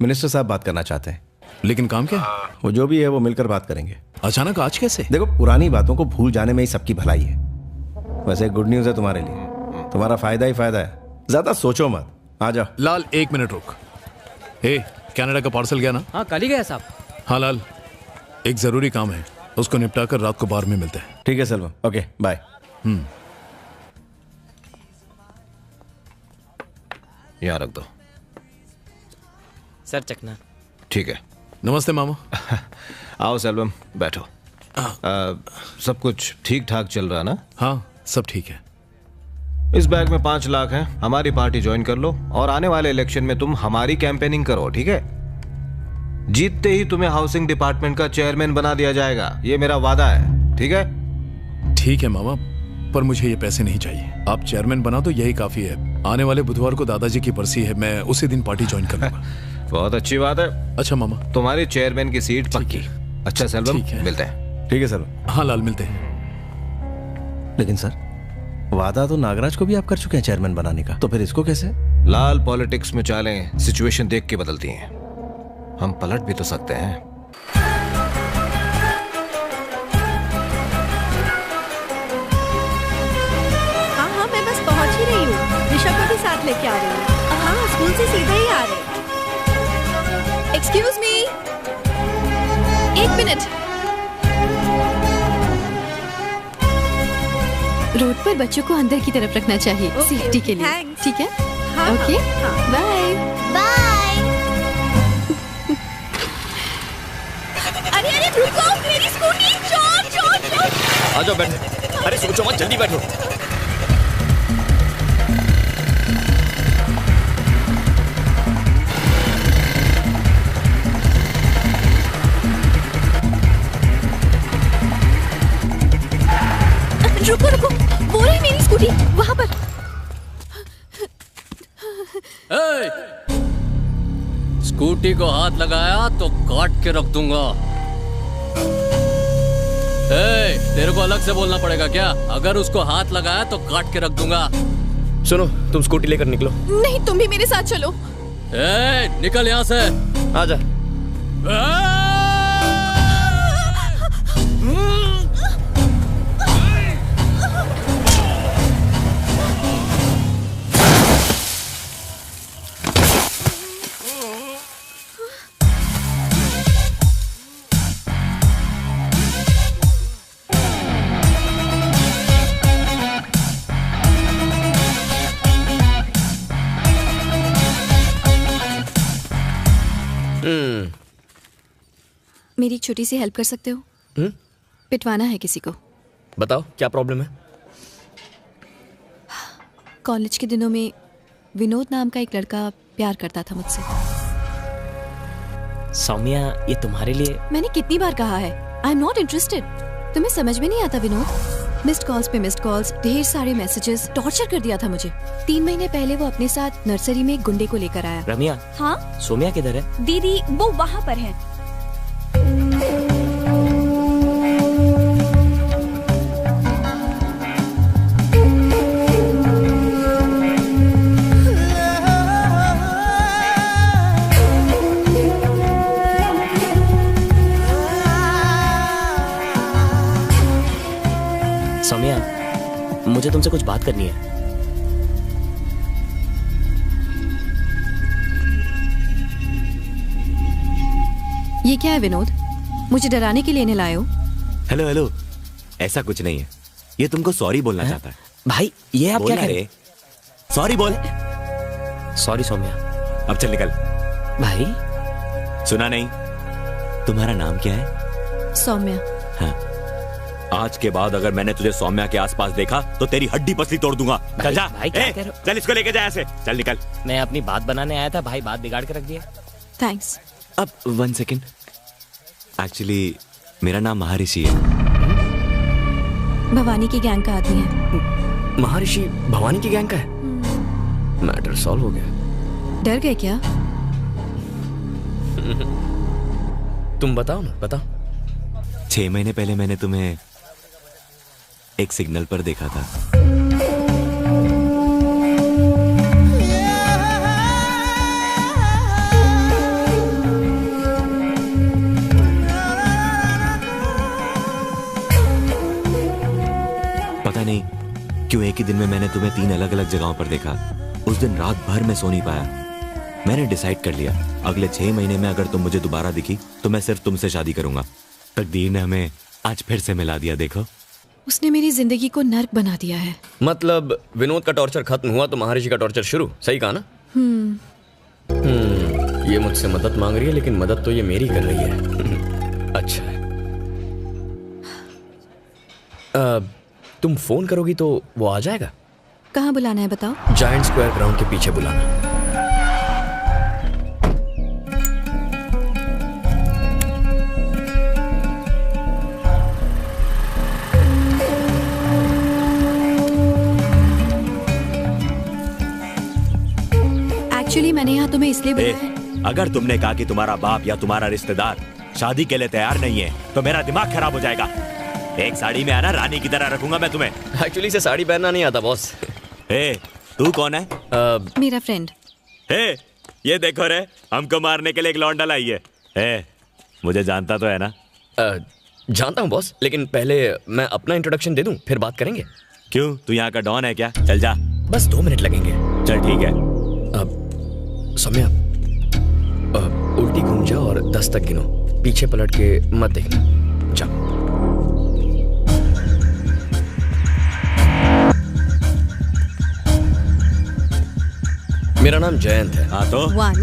मिनिस्टर साहब बात करना चाहते हैं। लेकिन काम क्या? वो जो भी है वो मिलकर बात करेंगे। अचानक आज कैसे? देखो, पुरानी बातों को भूल जाने में ही सबकी भलाई है। वैसे गुड न्यूज है तुम्हारे लिए, तुम्हारा फायदा ही फायदा है। ज्यादा सोचो मत, आ जाओ। लाल 1 मिनट रुक। कनाडा का पार्सल गया ना? हाँ कल ही गया साहब। हाँ लाल, एक जरूरी काम है, उसको निपटा कर रात को बार में मिलते हैं। ठीक है सेल्वम, ओके बाय। यहाँ रख दो। सर चकना। ठीक है। नमस्ते मामा। आओ सेल्वम, बैठो। सब कुछ ठीक ठाक चल रहा ना? हाँ सब ठीक है। इस बैग में 5 लाख हैं, हमारी पार्टी ज्वाइन कर लो और आने वाले इलेक्शन में तुम हमारी कैंपेनिंग करो, ठीक है? जीतते ही तुम्हें हाउसिंग डिपार्टमेंट का चेयरमैन बना दिया जाएगा, ये मेरा वादा है, ठीक है? ठीक है मामा, पर मुझे ये पैसे नहीं चाहिए। आप चेयरमैन बना दो, यही काफी है। आने वाले बुधवार को दादाजी की बरसी है, मैं उसी दिन पार्टी ज्वाइन कर लूंगा। बहुत अच्छी बात है। अच्छा मामा, तुम्हारी चेयरमैन की सीट पक्की। अच्छा सेल्वम, मिलते हैं। ठीक है सर। हाँ लाल, मिलते हैं। लेकिन सर, वादा तो नागराज को भी आप कर चुके हैं चेयरमैन बनाने का, तो फिर इसको कैसे? लाल, पॉलिटिक्स में चालें सिचुएशन देख के बदलती हैं, हम पलट भी तो सकते हैं। हाँ हाँ, मैं बस पहुंच ही रही हूँ। ऋषभ को भी साथ लेके आ रही हूँ। हाँ, स्कूल से सीधे ही आ रहे। Excuse me, 1 minute. रोड पर बच्चों को अंदर की तरफ रखना चाहिए, सेफ्टी के लिए। ठीक है? Okay, bye bye. अरे अरे रुको, मेरी स्कूटी! चोर चोर चोर! आ जाओ, बैठो। अरे सोचो मत, जल्दी बैठो। रुको रुको, वो रही मेरी स्कूटी वहां पर। स्कूटी को हाथ लगाया तो काट के रख दूंगा। तेरे को अलग से बोलना पड़ेगा क्या? अगर उसको हाथ लगाया तो काट के रख दूंगा। सुनो, तुम स्कूटी लेकर निकलो। नहीं, तुम भी मेरे साथ चलो। निकल यहाँ से। आजा। मेरी छोटी सी हेल्प कर सकते हो? पिटवाना है किसी को। बताओ क्या प्रॉब्लम है? कॉलेज के दिनों में विनोद नाम का एक लड़का प्यार करता था मुझसे। सौम्या, ये तुम्हारे लिए। मैंने कितनी बार कहा है, आई एम नॉट इंटरेस्टेड। तुम्हें समझ में नहीं आता विनोद? मिस्ड कॉल्स पे मिस्ड कॉल्स, ढेर सारे मैसेजेस, टॉर्चर कर दिया था मुझे। 3 महीने पहले वो अपने साथ नर्सरी में एक गुंडे को लेकर आया। रमिया। हाँ? सोम्या किधर है? दीदी वो वहाँ पर है। सौम्या, मुझे तुमसे कुछ बात करनी है। ये क्या है विनोद? मुझे डराने के लिए इन्हें लाए हो? हेलो हेलो, ऐसा कुछ नहीं है। ये तुमको सॉरी बोलना चाहता है। भाई ये आप क्या कह रहे? सॉरी बोल। सॉरी सौम्या। अब चल निकल। भाई सुना नहीं? तुम्हारा नाम क्या है? सौम्या। हाँ, आज के बाद अगर मैंने तुझे सौम्या के आसपास देखा तो तेरी हड्डी पसली तोड़ दूंगा। चल जा। चल इसको लेके जा ऐसे। चल निकल। मैं अपनी बात बनाने आया था भाई, बात बिगाड़ के रख दिया। थैंक्स। अब 1 सेकेंड। एक्चुअली मेरा नाम महर्षि है। भवानी की गैंग का आदमी है। महर्षि भवानी की गैंग का है? मैटर सॉल्व हो गया। डर गए क्या? तुम बताओ ना, बताओ। 6 महीने पहले मैंने तुम्हें एक सिग्नल पर देखा था। पता नहीं क्यों एक ही दिन में मैंने तुम्हें 3 अलग अलग जगहों पर देखा। उस दिन रात भर में सो नहीं पाया। मैंने डिसाइड कर लिया, अगले 6 महीने में अगर तुम मुझे दोबारा दिखी तो मैं सिर्फ तुमसे शादी करूंगा। तकदीर ने हमें आज फिर से मिला दिया। देखो, उसने मेरी जिंदगी को नर्क बना दिया है। मतलब विनोद का टॉर्चर खत्म हुआ तो महर्षि का टॉर्चर शुरू, सही कहा ना? ये मुझसे मदद मांग रही है, लेकिन मदद तो ये मेरी कर रही है। अच्छा है। तुम फोन करोगी तो वो आ जाएगा? कहाँ बुलाना है बताओ? जायंट स्क्वायर ग्राउंड के पीछे बुलाना। एक्चुअली मैंने यहाँ तुम्हें इसलिए बुलाया। अगर तुमने कहा कि तुम्हारा बाप या तुम्हारा रिश्तेदार शादी के लिए तैयार नहीं है तो मेरा दिमाग खराब हो जाएगा। एक साड़ी में आना, रानी की तरह रखूंगा मैं तुम्हें। एक्चुअली से साड़ी पहनना नहीं आता बॉस। तू कौन है? मेरा फ्रेंड। ये देखो रे, हमको मारने के लिए एक लौंडा लाई है। मुझे जानता तो है ना? जानता हूँ बॉस, लेकिन पहले मैं अपना इंट्रोडक्शन दे दूं, फिर बात करेंगे। क्यों, तू यहाँ का डॉन है क्या? चल जा। बस 2 मिनट लगेंगे। चल ठीक है। सौम्या, उल्टी घूम जा और 10 तक गिनो, पीछे पलट के मत देखना। जा। मेरा नाम जयंत है। हाँ तो 1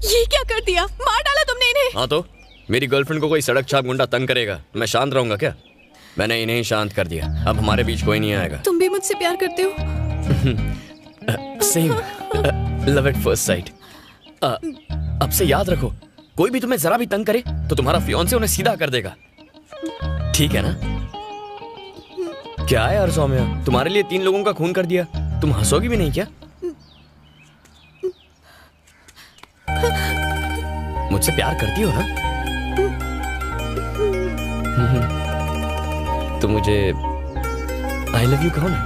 ये क्या कर दिया? मार डाला तुमने इन्हें। हाँ तो मेरी गर्लफ्रेंड को कोई सड़क छाप गुंडा तंग करेगा, मैं शांत रहूंगा क्या? मैंने इन्हें शांत कर दिया, अब हमारे बीच कोई नहीं आएगा। तुम भी मुझसे प्यार करते हो? Same, love at first sight. अब से याद रखो, कोई भी तुम्हें जरा भी तंग करे तो तुम्हारा फियांसे उन्हें सीधा कर देगा, ठीक है ना? क्या है यार सौम्या, तुम्हारे लिए 3 लोगों का खून कर दिया, तुम हंसोगी भी नहीं क्या? मुझसे प्यार करती हो ना? तो मुझे आई लव यू कहो ना।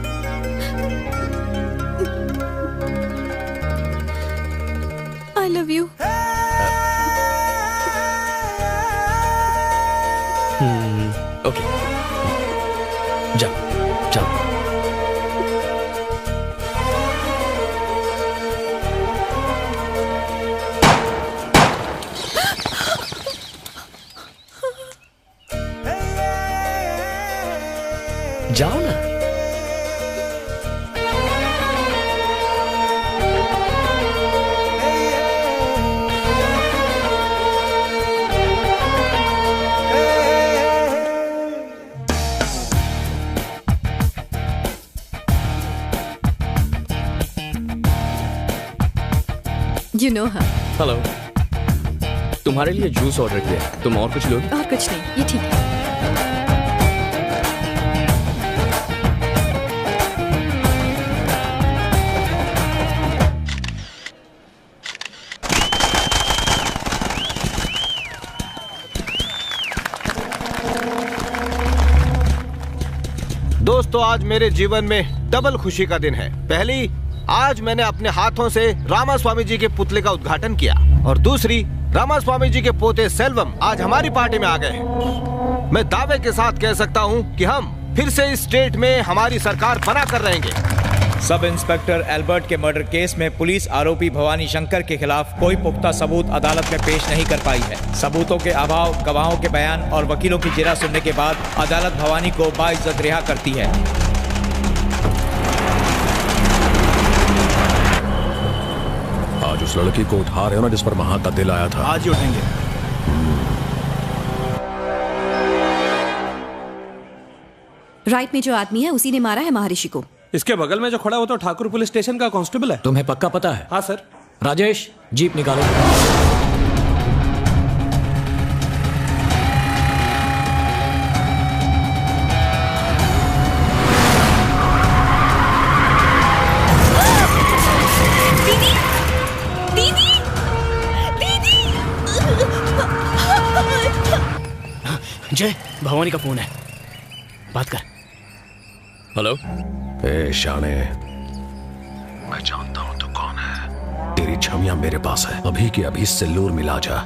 I love you. ओके, जाओ जाओ। जाओ ना। You know her. हेलो, तुम्हारे लिए जूस ऑर्डर किया, तुम और कुछ लोगे? और कुछ नहीं, ये ठीक है। दोस्तों, आज मेरे जीवन में डबल खुशी का दिन है। पहली, आज मैंने अपने हाथों से रामास्वामी जी के पुतले का उद्घाटन किया, और दूसरी, रामास्वामी जी के पोते सेल्वम आज हमारी पार्टी में आ गए हैं। मैं दावे के साथ कह सकता हूं कि हम फिर से इस स्टेट में हमारी सरकार बना कर रहेंगे। सब इंस्पेक्टर एल्बर्ट के मर्डर केस में पुलिस आरोपी भवानी शंकर के खिलाफ कोई पुख्ता सबूत अदालत में पेश नहीं कर पाई है। सबूतों के अभाव, गवाहों के बयान और वकीलों की जिरह सुनने के बाद अदालत भवानी को बाइज्जत रिहा करती है। आज उस लड़की को उठा रहे हो ना जिस पर महा का दिल आया था? आज ही उठेंगे। राइट में जो आदमी है उसी ने मारा है महर्षि को। इसके बगल में जो खड़ा हो तो ठाकुर पुलिस स्टेशन का कांस्टेबल है। तुम्हें पक्का पता है? हाँ सर। राजेश, जीप निकालो। जय, भवानी का फोन है, बात कर। हेलो। ए शाने, मैं जानता हूं तू कौन है। तेरी छमिया मेरे पास है, अभी के अभी सिल्लूर मिला जा।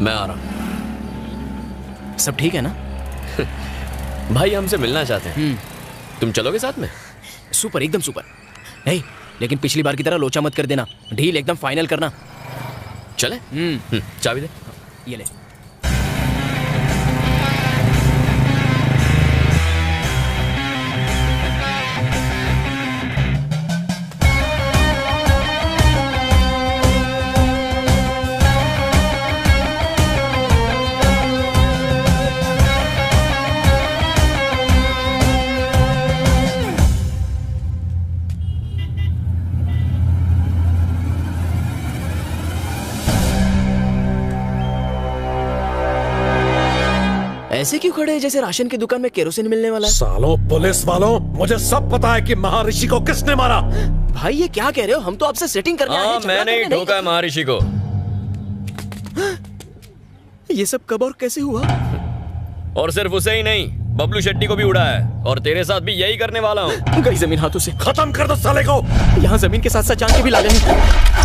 मैं आ रहा हूँ। सब ठीक है ना? भाई हमसे मिलना चाहते हैं। तुम चलोगे साथ में? सुपर, एकदम सुपर। नहीं, लेकिन पिछली बार की तरह लोचा मत कर देना, डील एकदम फाइनल करना। चले? चाबी दे। ये ले। ऐसे क्यों खड़े हैं जैसे राशन की दुकान में केरोसिन मिलने वाला है? सालों पुलिस वालों, मुझे सब पता है कि महर्षि को किसने मारा। भाई ये क्या कह रहे हो? हम तो आपसे सेटिंग करने आए हैं। मैंने ही ठोका है महर्षि को। ये सब कब और कैसे हुआ? और सिर्फ उसे ही नहीं, बबलू शेट्टी को भी उड़ा है, और तेरे साथ भी यही करने वाला हूँ। गई जमीन हाथों से। खत्म कर दो साले को। यहाँ जमीन के साथ साथ जान के भी ला लेंगे।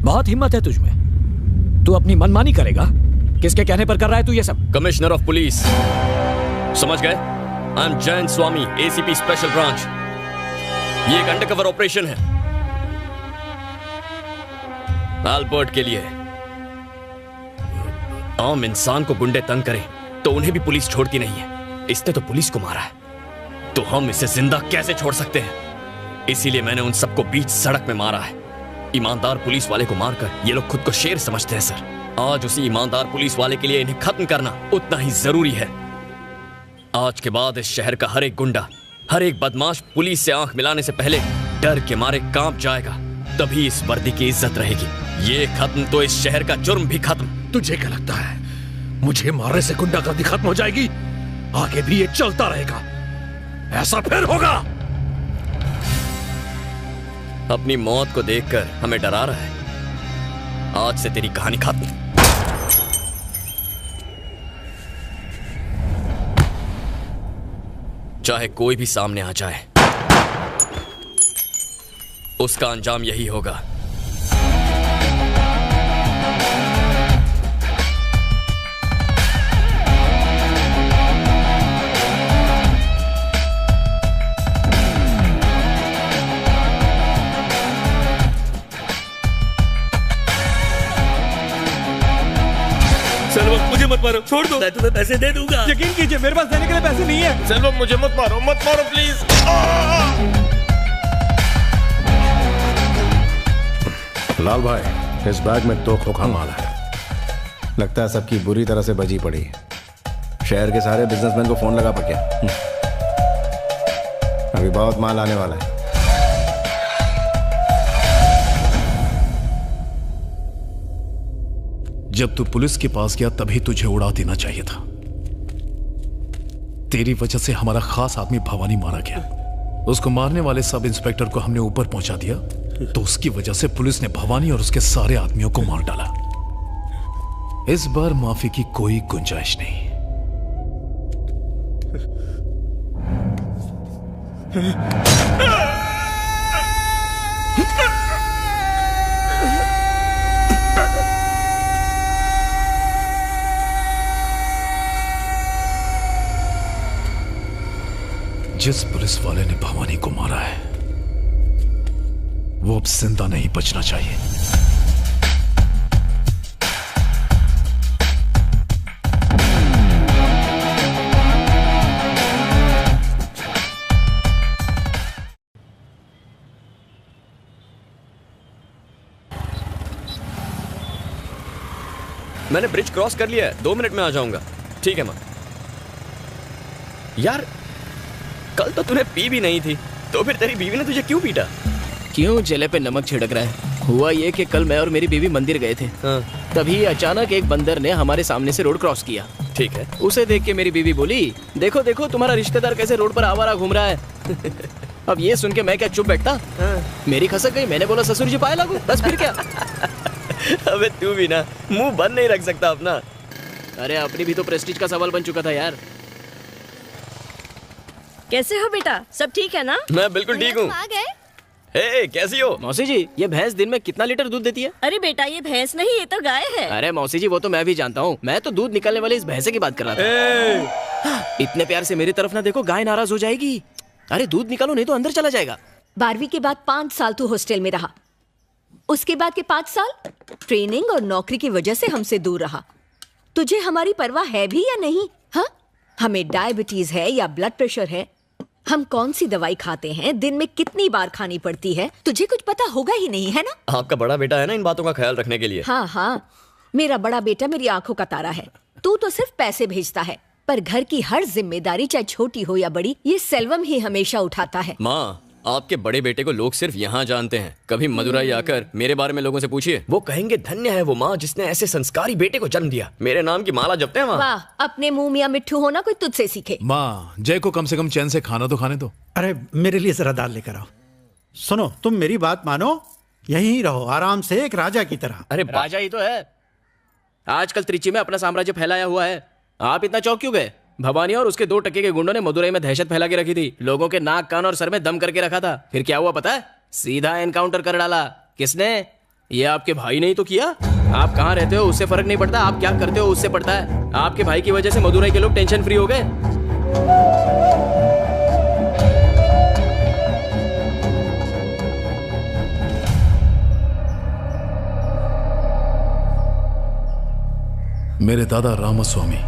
बहुत हिम्मत है तुझमें। तू अपनी मनमानी करेगा? किसके कहने पर कर रहा है तू ये सब? कमिश्नर ऑफ पुलिस, समझ गए? I am Jayant Swami, ACP special branch. ये एक अंडरकवर ऑपरेशन है एल्बर्ट के लिए। आम इंसान को गुंडे तंग करें तो उन्हें भी पुलिस छोड़ती नहीं है। इसने तो पुलिस को मारा है, तो हम इसे जिंदा कैसे छोड़ सकते हैं? इसीलिए मैंने उन सबको बीच सड़क में मारा है। ईमानदार पुलिस वाले को मारकर ये लोग खुद को शेर समझते हैं सर। आज उसी ईमानदार पुलिस वाले के लिए इन्हें खत्म करना उतना ही जरूरी है। आज के बाद इस शहर का हर एक गुंडा, हर एक बदमाश पुलिस से आंख मिलाने से पहले डर के मारे कांप जाएगा। तभी इस वर्दी की इज्जत रहेगी। ये खत्म तो इस शहर का जुर्म भी खत्म। तुझे क्या लगता है मुझे मारने से गुंडागर्दी खत्म हो जाएगी? आगे भी ये चलता रहेगा, ऐसा फिर होगा। अपनी मौत को देखकर हमें डरा रहा है। आज से तेरी कहानी खत्म। चाहे कोई भी सामने आ जाए, उसका अंजाम यही होगा। सेल्वम मुझे मत मारो, छोड़ दो। मैं तुम्हें पैसे दे दूंगा। यकीन कीजिए मेरे पास देने के लिए पैसे नहीं है। सेल्वम मुझे मत मारो प्लीज। लाल भाई, इस बैग में 2 खोखा माल है। लगता है सबकी बुरी तरह से बजी पड़ी। शहर के सारे बिजनेसमैन को फोन लगा पके। अभी बहुत माल आने वाला है। जब तू पुलिस के पास गया तभी तुझे उड़ा देना चाहिए था। तेरी वजह से हमारा खास आदमी भवानी मारा गया। उसको मारने वाले सब इंस्पेक्टर को हमने ऊपर पहुंचा दिया, तो उसकी वजह से पुलिस ने भवानी और उसके सारे आदमियों को मार डाला। इस बार माफी की कोई गुंजाइश नहीं। जिस पुलिस वाले ने भवानी को मारा है, वो अब जिंदा नहीं बचना चाहिए। मैंने ब्रिज क्रॉस कर लिया है, 2 मिनट में आ जाऊंगा। ठीक है माँ। यार कल तो तूने पी भी नहीं थी, तो फिर तेरी बीवी ने तुझे क्यों पीटा? क्यों जले पे नमक छिड़क रहा है? हुआ ये कि कल मैं और मेरी बीवी मंदिर गए थे। तभी अचानक एक बंदर ने हमारे सामने से रोड क्रॉस किया। ठीक है। उसे देख के मेरी बीवी बोली, देखो देखो तुम्हारा रिश्तेदार कैसे रोड पर आवारा घूम रहा है। अब ये सुन के मैं क्या चुप बैठता? मेरी खसक गई। मैंने बोला ससुर जी पाए लागू, बस फिर क्या। अबे तू भी ना मुंह बंद नहीं रख सकता अपना। अरे अपनी भी तो प्रेस्टीज का सवाल बन चुका था यार। कैसे हो बेटा, सब ठीक है ना? मैं बिल्कुल ठीक हूँ। हे, कैसी हो? मौसी जी, ये भैंस दिन में कितना लीटर दूध देती है? अरे बेटा ये भैंस नहीं, ये तो गाय है। अरे मौसी जी, वो तो मैं भी जानता हूँ। मैं तो दूध निकालने वाले इस भैंसे की बात कर रहा था। इतने प्यार से मेरी तरफ ना देखो, गाय नाराज हो जाएगी। अरे दूध निकालो नहीं तो अंदर चला जाएगा। 12वीं के बाद 5 साल तू हॉस्टल में रहा, उसके बाद के 5 साल ट्रेनिंग और नौकरी की वजह से हमसे दूर रहा। तुझे हमारी परवाह है भी या नहीं? हाँ, हमें डायबिटीज है या ब्लड प्रेशर है, हम कौन सी दवाई खाते हैं, दिन में कितनी बार खानी पड़ती है, तुझे कुछ पता होगा ही नहीं, है ना? आपका बड़ा बेटा है ना इन बातों का ख्याल रखने के लिए। हाँ हाँ, मेरा बड़ा बेटा मेरी आंखों का तारा है। तू तो सिर्फ पैसे भेजता है, पर घर की हर जिम्मेदारी चाहे छोटी हो या बड़ी, ये सेल्वम ही हमेशा उठाता है। माँ, आपके बड़े बेटे को लोग सिर्फ यहाँ जानते हैं। कभी मदुराई आकर मेरे बारे में लोगों से पूछिए, वो कहेंगे धन्य है वो माँ जिसने ऐसे संस्कारी बेटे को जन्म दिया। मेरे नाम की माला जपते हैं वहाँ। वाह, अपने मुंह मियां मिट्ठू होना कोई तुझसे सीखे। माँ, जय को कम से कम चैन से खाना तो खाने दो। अरे मेरे लिए जरा दाल लेकर आओ। सुनो, तुम मेरी बात मानो, यहीं रहो आराम से एक राजा की तरह। अरे राजा ही तो है। आजकल त्रिची में अपना साम्राज्य फैलाया हुआ है। आप इतना चौंक क्यों गए? भवानी और उसके 2 टके के गुंडों ने मदुरई में दहशत फैला के रखी थी। लोगों के नाक, कान और सर में दम करके रखा था। फिर क्या हुआ पता है? सीधा एनकाउंटर कर डाला। किसने? ये आपके भाई ने ही तो किया। आप कहाँ रहते हो उससे फर्क नहीं पड़ता, आप क्या करते हो उससे पड़ता है। आपके भाई की वजह से मदुरई के लोग टेंशन फ्री हो गए। मेरे दादा रामास्वामी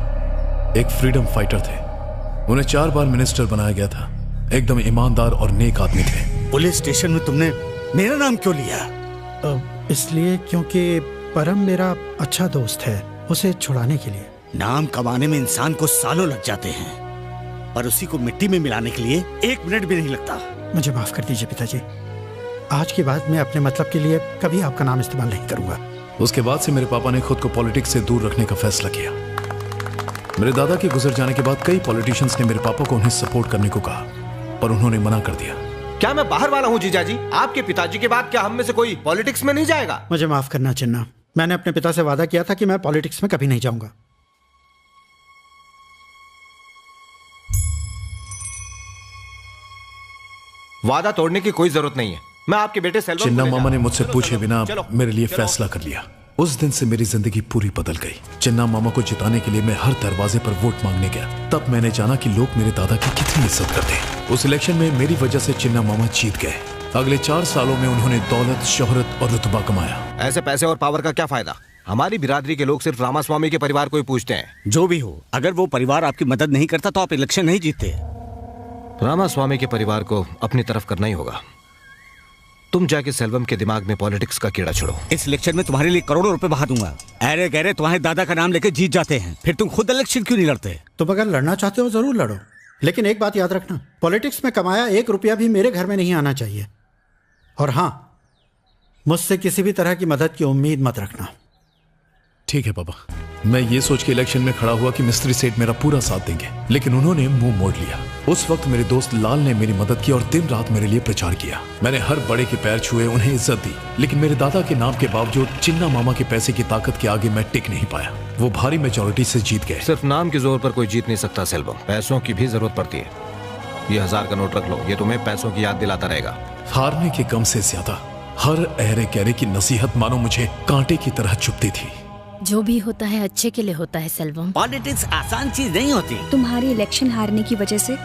एक फ्रीडम फाइटर थे। उन्हें 4 बार मिनिस्टर बनाया गया था। एकदम ईमानदार और नेक आदमी थे। पुलिस स्टेशन में तुमने मेरा नाम क्यों लिया? इसलिए क्योंकि परम मेरा अच्छा दोस्त है, उसे छुड़ाने के लिए। नाम कमाने में इंसान को सालों लग जाते हैं, पर उसी को मिट्टी में मिलाने के लिए 1 मिनट भी नहीं लगता। मुझे माफ कर दीजिए पिताजी, आज के बाद मैं अपने मतलब के लिए कभी आपका नाम इस्तेमाल नहीं करूंगा। उसके बाद से मेरे पापा ने खुद को पॉलिटिक्स से दूर रखने का फैसला किया। मेरे दादा के गुजर जाने के बाद कई पॉलिटिशियंस ने मेरे पापा को उन्हें सपोर्ट करने को कहा, पर उन्होंने मना कर दिया। क्या मैं बाहर वाला हूँ जीजाजी? आपके पिताजी के बाद क्या हम में से कोई पॉलिटिक्स में नहीं जाएगा? मुझे माफ करना चिन्ना, मैंने अपने पिता से वादा किया था कि मैं पॉलिटिक्स में कभी नहीं जाऊंगा। वादा तोड़ने की कोई जरूरत नहीं है। मैं आपके बेटे सेल्वम चिन्ना मामा ने मुझसे पूछे बिना मेरे लिए फैसला कर लिया। उस दिन से मेरी जिंदगी पूरी बदल गई। चिन्ना मामा को जिताने के लिए मैं हर दरवाजे पर वोट मांगने गया। तब मैंने जाना कि लोग मेरे दादा की कितनी इज्जत करते हैं। उस इलेक्शन में मेरी वजह से चिन्ना मामा जीत गए। अगले 4 सालों में उन्होंने दौलत, शोहरत और रुतबा कमाया। ऐसे पैसे और पावर का क्या फायदा? हमारी बिरादरी के लोग सिर्फ रामास्वामी के परिवार को ही पूछते हैं। जो भी हो, अगर वो परिवार आपकी मदद नहीं करता तो आप इलेक्शन नहीं जीतते। रामास्वामी के परिवार को अपनी तरफ करना ही होगा। तुम जाके सेल्वम के दिमाग में पॉलिटिक्स का कीड़ा छोड़ो। इस इलेक्शन में तुम्हारे लिए करोड़ों रुपए बहा दूंगा। अरे गहरे तुम्हारे दादा का नाम लेके जीत जाते हैं, फिर तुम खुद इलेक्शन क्यों नहीं लड़ते? तुम अगर लड़ना चाहते हो जरूर लड़ो, लेकिन एक बात याद रखना, पॉलिटिक्स में कमाया 1 रुपया भी मेरे घर में नहीं आना चाहिए। और हाँ, मुझसे किसी भी तरह की मदद की उम्मीद मत रखना। ठीक है पापा। मैं ये सोच के इलेक्शन में खड़ा हुआ कि मिस्त्री सेठ मेरा पूरा साथ देंगे, लेकिन उन्होंने मुंह मोड़ लिया। उस वक्त मेरे दोस्त लाल ने मेरी मदद की और दिन रात मेरे लिए प्रचार किया। मैंने हर बड़े के पैर छुए, उन्हें इज्जत दी, लेकिन मेरे दादा के नाम के बावजूद चिन्ना मामा के पैसे की ताकत के आगे मैं टिक नहीं पाया। वो भारी मेजॉरिटी से जीत गए। सिर्फ नाम के जोर पर कोई जीत नहीं सकता सेल्वम, पैसों की भी जरूरत पड़ती है। ये 1000 का नोट रख लो, ये तुम्हें पैसों की याद दिलाता रहेगा। हारने के गम से ज्यादा हर अहरे गहरे की नसीहत मानो मुझे कांटे की तरह चुभती थी। जो भी होता है अच्छे के लिए होता है सेल्वम। पॉलिटिक्स आसान चीज नहीं होती। तुम्हारी इलेक्शन हारने की वजह से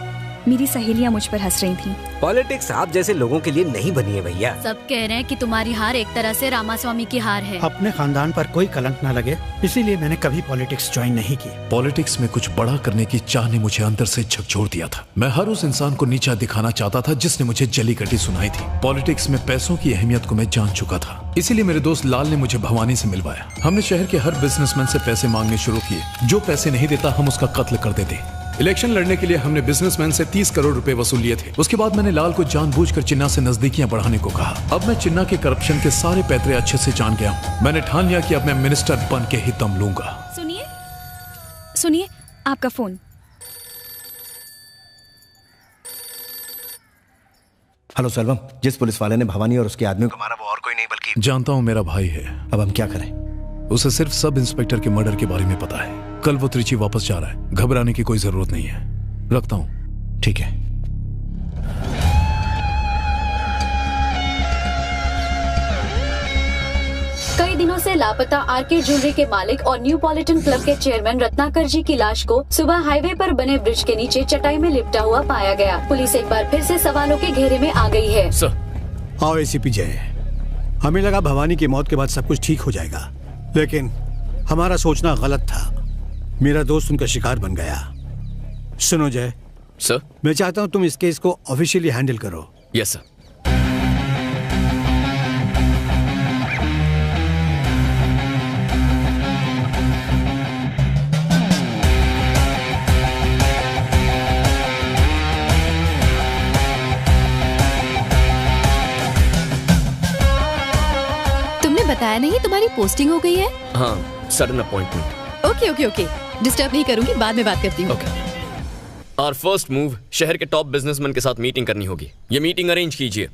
मेरी सहेलियां मुझ पर हंस रही थी। पॉलिटिक्स आप जैसे लोगों के लिए नहीं बनी है भैया। सब कह रहे हैं कि तुम्हारी हार एक तरह से रामास्वामी की हार है। अपने खानदान पर कोई कलंक ना लगे, इसीलिए मैंने कभी पॉलिटिक्स ज्वाइन नहीं की। पॉलिटिक्स में कुछ बड़ा करने की चाह ने मुझे अंदर से झकझोर दिया था। मैं हर उस इंसान को नीचा दिखाना चाहता था जिसने मुझे जली कटी सुनाई थी। पॉलिटिक्स में पैसों की अहमियत को मैं जान चुका था, इसीलिए मेरे दोस्त लाल ने मुझे भवानी से मिलवाया। हमने शहर के हर बिजनेसमैन से पैसे मांगने शुरू किए। जो पैसे नहीं देता हम उसका कत्ल कर देते। इलेक्शन लड़ने के लिए हमने बिजनेसमैन से 30 करोड़ रुपए वसूल लिए थे। उसके बाद मैंने लाल को जानबूझकर चिन्ना से नजदीकियां बढ़ाने को कहा। अब मैं चिन्ना के करप्शन के सारे पैतरे अच्छे से जान गया हूं। मैंने ठान लिया कि अब मैं मिनिस्टर बन के ही दम लूंगा। सुनिए सुनिए, आपका फोन। हेलो सेल्वम, जिस पुलिस वाले ने भवानी और उसके आदमियों को मारा वो और कोई नहीं बल्कि जानता हूँ, मेरा भाई है। अब हम क्या करें? उसे सिर्फ सब इंस्पेक्टर के मर्डर के बारे में पता है। कल वो त्रिची वापस जा रहा है, घबराने की कोई जरूरत नहीं है। रखता हूँ। ठीक है। कई दिनों से लापता आरके ज्वेलरी के मालिक और न्यू पॉलिटन क्लब के चेयरमैन रत्नाकर जी की लाश को सुबह हाईवे पर बने ब्रिज के नीचे चटाई में लिपटा हुआ पाया गया। पुलिस एक बार फिर से सवालों के घेरे में आ गई है। आओ एसीपी जय, हमें लगा भवानी की मौत के बाद सब कुछ ठीक हो जाएगा, लेकिन हमारा सोचना गलत था। मेरा दोस्त उनका शिकार बन गया। सुनो जय सर, मैं चाहता हूं तुम इस केस को ऑफिशियली हैंडल करो। Yes sir. तुमने बताया नहीं तुम्हारी पोस्टिंग हो गई है? हाँ, sudden appointment. Okay okay okay, disturb नहीं करूंगी, बाद में बात करती हूँ। और फर्स्ट मूव, शहर के टॉप बिजनेसमैन के साथ मीटिंग करनी होगी। ये मीटिंग अरेंज कीजिए।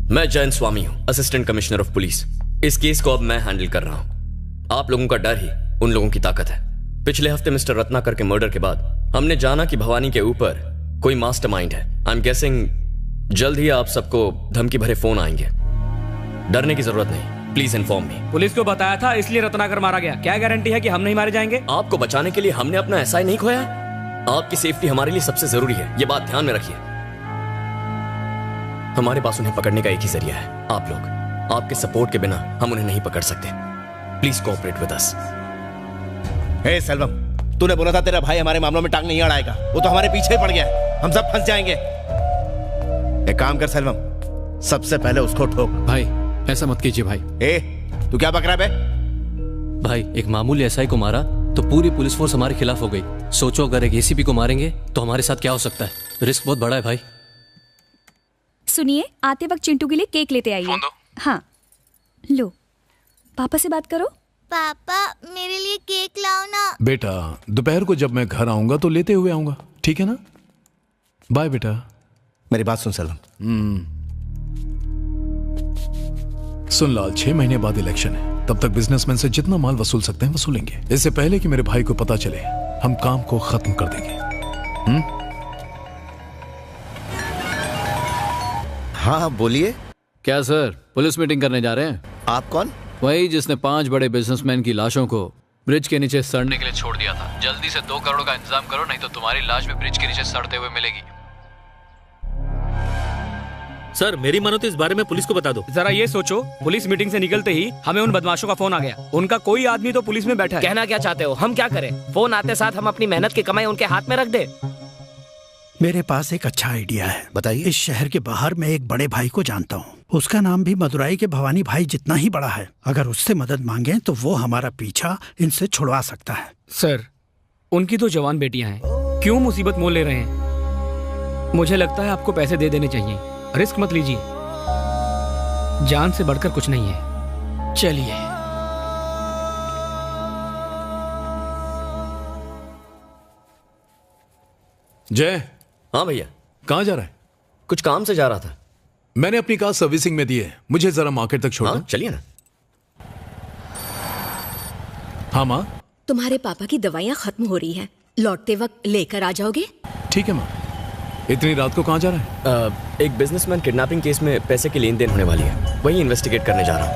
मैं जयंत स्वामी हूं, असिस्टेंट कमिश्नर ऑफ पुलिस। इस केस को अब मैं हैंडल कर रहा हूं। आप लोगों का डर ही उन लोगों की ताकत है। पिछले हफ्ते मिस्टर रत्नाकर के मर्डर के बाद हमने जाना कि भवानी के ऊपर कोई मास्टरमाइंड है। आई एम गेसिंग जल्द ही आप सबको धमकी भरे फोन आएंगे। डरने की जरूरत नहीं, प्लीज इन्फॉर्म मी। पुलिस को बताया था इसलिए रत्नाकर मारा गया। क्या गारंटी है कि हम नहीं मारे जाएंगे? आपको बचाने के लिए हमने अपना एसआई नहीं खोया। आपकी सेफ्टी हमारे लिए सबसे जरूरी है, ये बात ध्यान में रखिए। हमारे पास उन्हें पकड़ने का एक ही जरिया है, आप लोग। आपके सपोर्ट के बिना हम उन्हें नहीं पकड़ सकते। Please cooperate with us. Hey Selvam, तूने बोला था तेरा भाई हमारे मामलों में टांग नहीं अड़ाएगा। वो तो हमारे पीछे ही पड़ गया है, हम सब फंस जाएंगे। एक काम कर सेल्वम, सबसे पहले उसको ठोक। भाई ऐसा मत कीजिए भाई। तू क्या बक रहा है बे? भाई एक मामूली एसआई को मारा तो पूरी पुलिस फोर्स हमारे खिलाफ हो गई। सोचो अगर एक एसीपी को मारेंगे तो हमारे साथ क्या हो सकता है। रिस्क बहुत बड़ा है भाई। सुनिए, आते वक्त चिंटू के लिए केक लेते आइए। हाँ लो, पापा से बात करो। पापा मेरे लिए केक लाओ ना। बेटा दोपहर को जब मैं घर आऊंगा तो लेते हुए आऊंगा, ठीक है ना? बाय बेटा। मेरी बात सुन सेल्वम। सुन लाल, 6 महीने बाद इलेक्शन है, तब तक बिजनेसमैन से जितना माल वसूल सकते हैं वसूलेंगे। इससे पहले कि मेरे भाई को पता चले हम काम को खत्म कर देंगे। हाँ बोलिए। क्या सर, पुलिस मीटिंग करने जा रहे हैं? आप कौन? वही जिसने 5 बड़े बिजनेसमैन की लाशों को ब्रिज के नीचे सड़ने के लिए छोड़ दिया था। जल्दी से 2 करोड़ का इंतजाम करो, नहीं तो तुम्हारी लाश भी ब्रिज के नीचे सड़ते हुए मिलेगी। सर मेरी मानो तो इस बारे में पुलिस को बता दो। जरा ये सोचो, पुलिस मीटिंग से निकलते ही हमें उन बदमाशों का फोन आ गया। उनका कोई आदमी तो पुलिस में बैठा है। कहना क्या चाहते हो, हम क्या करें? फोन आते साथ हम अपनी मेहनत की कमाई उनके हाथ में रख दे। मेरे पास एक अच्छा आइडिया है। बताइए। इस शहर के बाहर मैं एक बड़े भाई को जानता हूँ। उसका नाम भी मदुराई के भवानी भाई जितना ही बड़ा है। अगर उससे मदद मांगे तो वो हमारा पीछा इनसे छुड़वा सकता है। सर उनकी तो जवान बेटियां हैं, क्यों मुसीबत मोल ले रहे हैं? मुझे लगता है आपको पैसे दे देने चाहिए। रिस्क मत लीजिए, जान से बढ़कर कुछ नहीं है। चलिए। जय। हाँ भैया। कहाँ जा रहा है? कुछ काम से जा रहा था। मैंने अपनी कार सर्विसिंग में दी है, मुझे जरा मार्केट तक छोड़ दो। चलिए ना। हाँ माँ। तुम्हारे पापा की दवाइयाँ खत्म हो रही हैं, लौटते वक्त लेकर आ जाओगे? ठीक है माँ। इतनी रात को कहाँ जा रहा है? एक बिजनेसमैन किडनैपिंग केस में पैसे की लेन देन होने वाली है, वही इन्वेस्टिगेट करने जा रहा हूँ।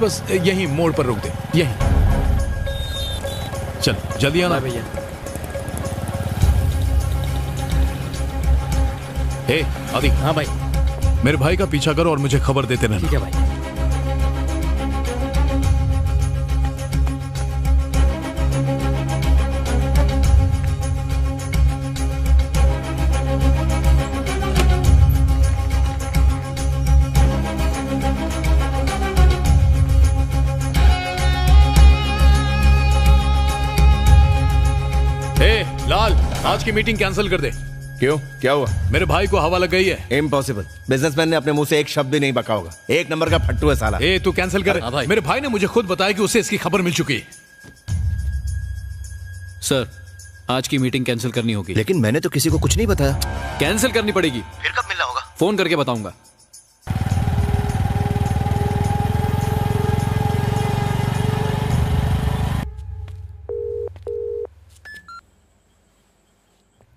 बस यहीं मोड़ पर रोक दे, यहीं। चल जल्दी आना भैया। ए आदि। हाँ भाई। मेरे भाई का पीछा करो और मुझे खबर देते रहना। ठीक है भाई। लाल, आज की मीटिंग कैंसिल कर दे। क्यों, क्या हुआ? मेरे भाई को हवा लग गई है। इम्पॉसिबल। बिजनेसमैन ने अपने मुंह से एक शब्द भी नहीं बका होगा। एक नंबर का फट्टू है साला। ए तू कैंसिल कर। मेरे भाई ने मुझे खुद बताया कि उसे इसकी खबर मिल चुकी है। सर, आज की मीटिंग कैंसिल करनी होगी। लेकिन मैंने तो किसी को कुछ नहीं बताया। कैंसिल करनी पड़ेगी। फिर कब मिलना होगा? फोन करके बताऊंगा।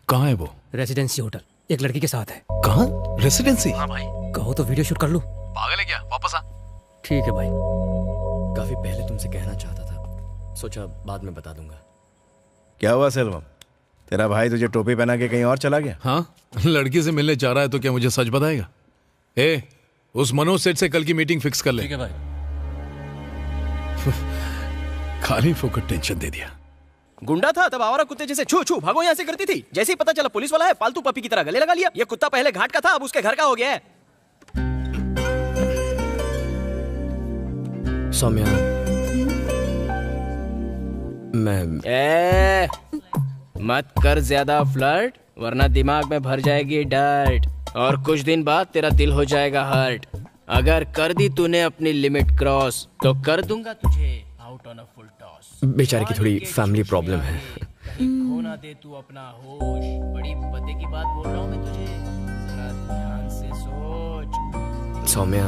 कहाँ है वो? रेसिडेंसी होटल, एक लड़की के साथ है। कहाँ? रेसिडेंसी? हाँ भाई। कहो तो वीडियो शूट कर लूं। पागल है क्या? वापस आ। ठीक है भाई। काफी पहले तुमसे कहना चाहता था, सोचा बाद में बता दूंगा। क्या हुआ सेल्वम? तेरा भाई तुझे टोपी पहना के कहीं और चला गया? हाँ, लड़की से मिलने जा रहा है तो क्या मुझे सच बताएगा? ए, उस मनोज सेठ से कल की मीटिंग फिक्स कर ले। ठीक है भाई। खाली फोकट टेंशन दे दिया। गुंडा था तब आवारा कुत्ते जैसे छू छू भागो यहाँ से करती थी। जैसे ही पता चला पुलिस वाला है, पालतू पपी की तरह गले लगा लिया। ये कुत्ता पहले घाट का था, अब उसके घर का हो गया है। सौम्या, मैं मत कर ज्यादा फ्लर्ट, वरना दिमाग में भर जाएगी डर्ट और कुछ दिन बाद तेरा दिल हो जाएगा हर्ट। अगर कर दी तूने अपनी लिमिट क्रॉस तो कर दूंगा तुझे out on a full toss. बेचारे की थोड़ी फैमिली प्रॉब्लम है। खोना दे तू अपना होश, बड़ी पते की बात बोल रहा हूँ मैं तुझे, जरा ध्यान से सोच। सौम्या,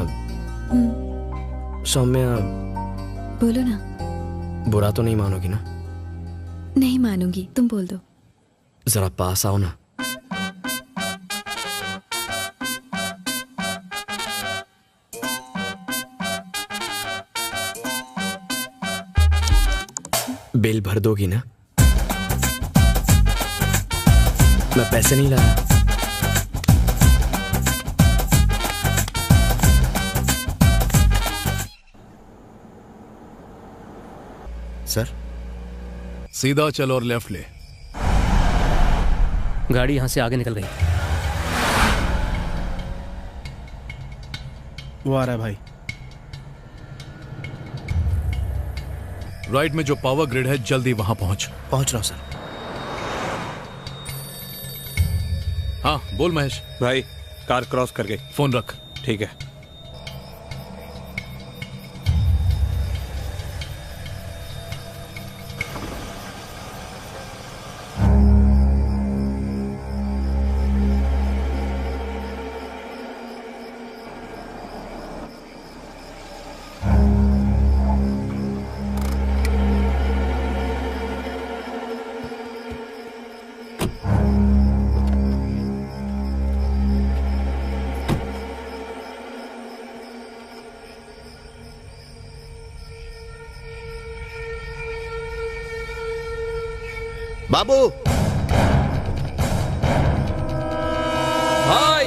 सौम्या, बोलो ना। बुरा तो नहीं मानोगी ना? नहीं मानूंगी, तुम बोल दो। जरा पास आओ ना। बिल भर दोगी ना? मैं पैसे नहीं लाया। सर, सीधा चल और लेफ्ट ले। गाड़ी यहां से आगे निकल गई। वो आ रहा है भाई। राइट में जो पावर ग्रिड है, जल्दी वहां पहुंच रहा हूं सर। हाँ बोल महेश। भाई कार क्रॉस कर गई। फोन रख। ठीक है। बाबू भाई,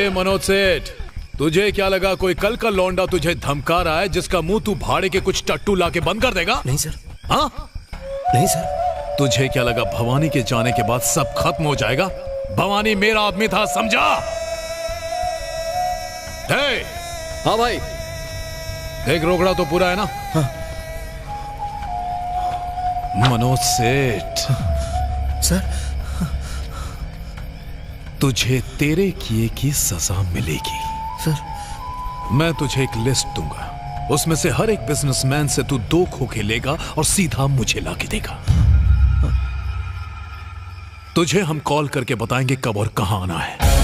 मनोज सेठ, तुझे क्या लगा कोई कल का लौंडा तुझे धमका रहा है जिसका मुंह तू भाड़े के कुछ टट्टू लाके बंद कर देगा? नहीं सर। हाँ? नहीं सर। तुझे क्या लगा भवानी के जाने के बाद सब खत्म हो जाएगा? भवानी मेरा आदमी था, समझा? हाँ भाई। देख रोकड़ा तो पूरा है ना? हाँ। मनोज सेठ, सर, तुझे तेरे किए की सजा मिलेगी। सर, मैं तुझे एक लिस्ट दूंगा, उसमें से हर एक बिजनेसमैन से तू 2 खोखे लेगा और सीधा मुझे लाके देगा। तुझे हम कॉल करके बताएंगे कब और कहां आना है।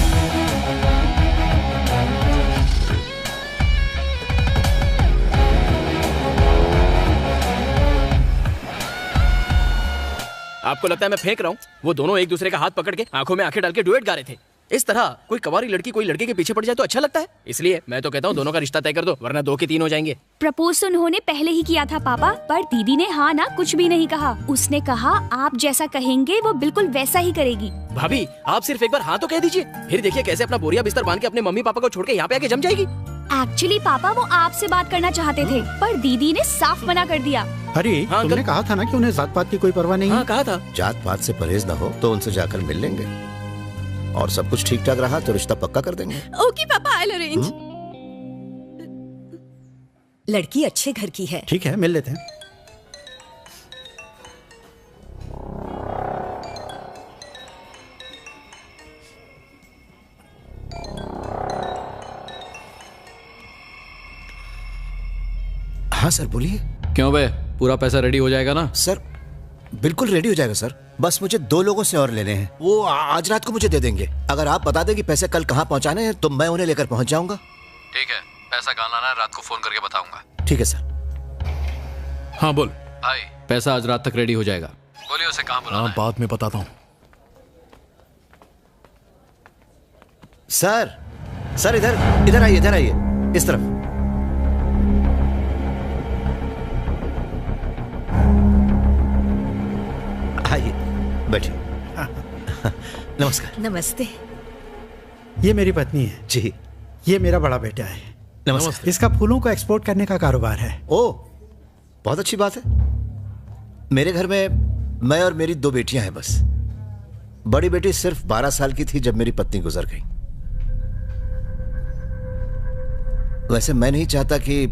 आपको लगता है मैं फेंक रहा हूँ? वो दोनों एक दूसरे का हाथ पकड़ के आंखों में आंखें डाल के डुएट गा रहे थे। इस तरह कोई कवारी लड़की कोई लड़के के पीछे पड़ जाए तो अच्छा लगता है। इसलिए मैं तो कहता हूँ दोनों का रिश्ता तय कर दो, वरना 2 के 3 हो जाएंगे। प्रपोज तो उन्होंने पहले ही किया था पापा, पर दीदी ने हाँ ना कुछ भी नहीं कहा। उसने कहा आप जैसा कहेंगे वो बिल्कुल वैसा ही करेगी। भाभी आप सिर्फ एक बार हाँ तो कह दीजिए, फिर देखिए कैसे अपना बोरिया बिस्तर बांध के अपने मम्मी पापा को छोड़ के यहाँ पे आके जम जाएगी। एक्चुअली पापा वो आपसे बात करना चाहते थे, पर दीदी ने साफ मना कर दिया। अरे तुमने कहा था ना कि उन्हें जात पात की कोई परवाह नहीं है। हाँ कहा था। जात पात से परहेज ना हो तो उनसे जाकर मिल लेंगे, और सब कुछ ठीक ठाक रहा तो रिश्ता पक्का कर देंगे। ओके पापा, आई विल अरेंज। लड़की अच्छे घर की है। ठीक है, मिल लेते हैं। हाँ सर बोलिए। क्यों बे, पूरा पैसा रेडी हो जाएगा ना? सर बिल्कुल रेडी हो जाएगा सर, बस मुझे 2 लोगों से और लेने हैं, वो आज रात को मुझे दे देंगे। अगर आप बता दें कि पैसे कल कहाँ पहुँचाने हैं तो मैं उन्हें लेकर पहुँच जाऊंगा। ठीक है, पैसा कहाँ लाना है रात को फोन करके बताऊंगा। ठीक है सर। हाँ बोल भाई, पैसा आज रात तक रेडी हो जाएगा। बोलिए उसे कहाँ बुलाना है? बाद में बताता हूँ। सर सर इधर आइए इस तरफ। आइए बैठिए। नमस्कार। नमस्ते। ये मेरी पत्नी है जी। ये मेरा बड़ा बेटा है। नमस्कार। इसका फूलों को एक्सपोर्ट करने का कारोबार है। ओह बहुत अच्छी बात है। मेरे घर में मैं और मेरी 2 बेटियां हैं बस। बड़ी बेटी सिर्फ 12 साल की थी जब मेरी पत्नी गुजर गई। वैसे मैं नहीं चाहता कि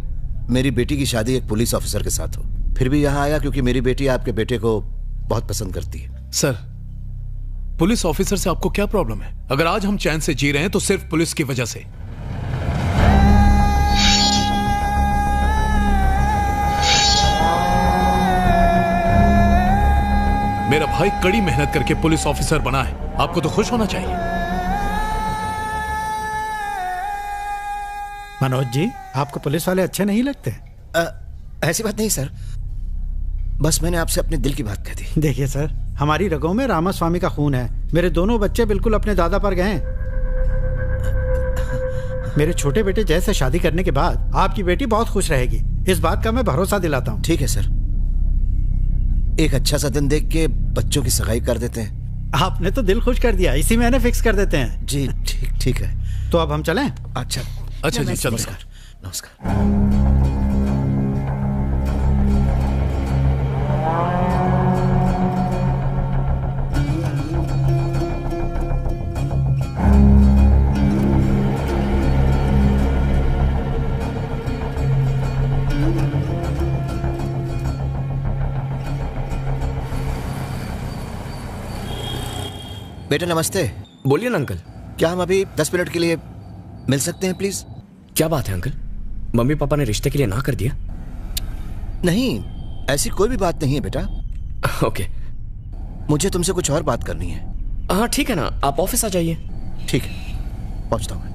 मेरी बेटी की शादी एक पुलिस ऑफिसर के साथ हो, फिर भी यहां आया क्योंकि मेरी बेटी आपके बेटे को बहुत पसंद करती है। सर, पुलिस ऑफिसर से आपको क्या प्रॉब्लम है? अगर आज हम चैन से जी रहे हैं तो सिर्फ पुलिस की वजह से। मेरा भाई कड़ी मेहनत करके पुलिस ऑफिसर बना है, आपको तो खुश होना चाहिए। मनोज जी, आपको पुलिस वाले अच्छे नहीं लगते? ऐसी बात नहीं सर, बस मैंने आपसे अपने दिल की बात कह दी। देखिए सर, हमारी रगों में रामास्वामी का खून है। मेरे दोनों बच्चे बिल्कुल अपने दादा पर गए हैं। मेरे छोटे बेटे जैसे शादी करने के बाद आपकी बेटी बहुत खुश रहेगी, इस बात का मैं भरोसा दिलाता हूँ। ठीक है सर, एक अच्छा सा दिन देख के बच्चों की सगाई कर देते हैं। आपने तो दिल खुश कर दिया, इसी महीने फिक्स कर देते हैं। जी ठीक है। तो अब हम चलें? अच्छा जी चलो। नमस्कार। बेटा नमस्ते। बोलिए ना अंकल। क्या हम अभी 10 मिनट के लिए मिल सकते हैं प्लीज? क्या बात है अंकल, मम्मी पापा ने रिश्ते के लिए ना कर दिया? नहीं, ऐसी कोई भी बात नहीं है बेटा। ओके। मुझे तुमसे कुछ और बात करनी है। हाँ ठीक है ना, आप ऑफिस आ जाइए। ठीक है, पहुंचता हूँ।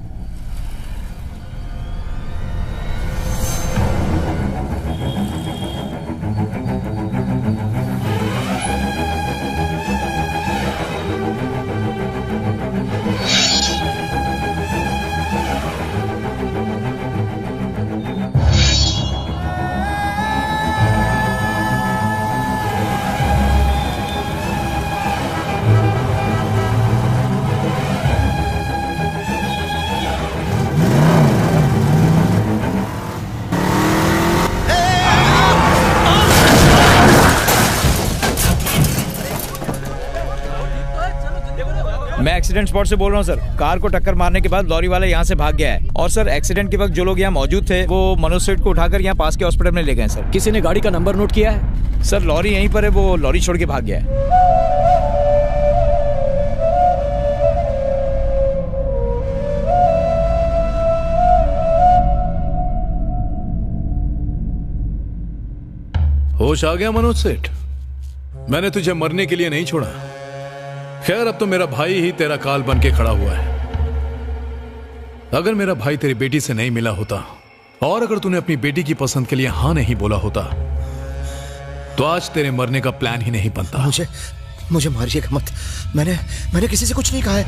मैं एक्सीडेंट स्पॉट से बोल रहा हूँ सर। कार को टक्कर मारने के बाद लॉरी वाला यहाँ से भाग गया है, और सर एक्सीडेंट के वक्त जो लोग यहाँ मौजूद थे वो मनोज सेठ को उठाकर यहाँ पास के हॉस्पिटल में ले गए सर। किसी ने गाड़ी का नंबर नोट किया है? सर लॉरी यहीं पर है, वो लॉरी छोड़ के भाग गया है। होश आ गया मनोज सेठ? मैंने तुझे मरने के लिए नहीं छोड़ा। खैर, अब तो मेरा भाई ही तेरा काल बन के खड़ा हुआ है। अगर मेरा भाई तेरी बेटी से नहीं मिला होता और अगर तूने अपनी बेटी की पसंद के लिए हाँ नहीं बोला होता तो आज तेरे मरने का प्लान ही नहीं बनता। मुझे मारिएगा मत। मैंने किसी से कुछ नहीं कहा है।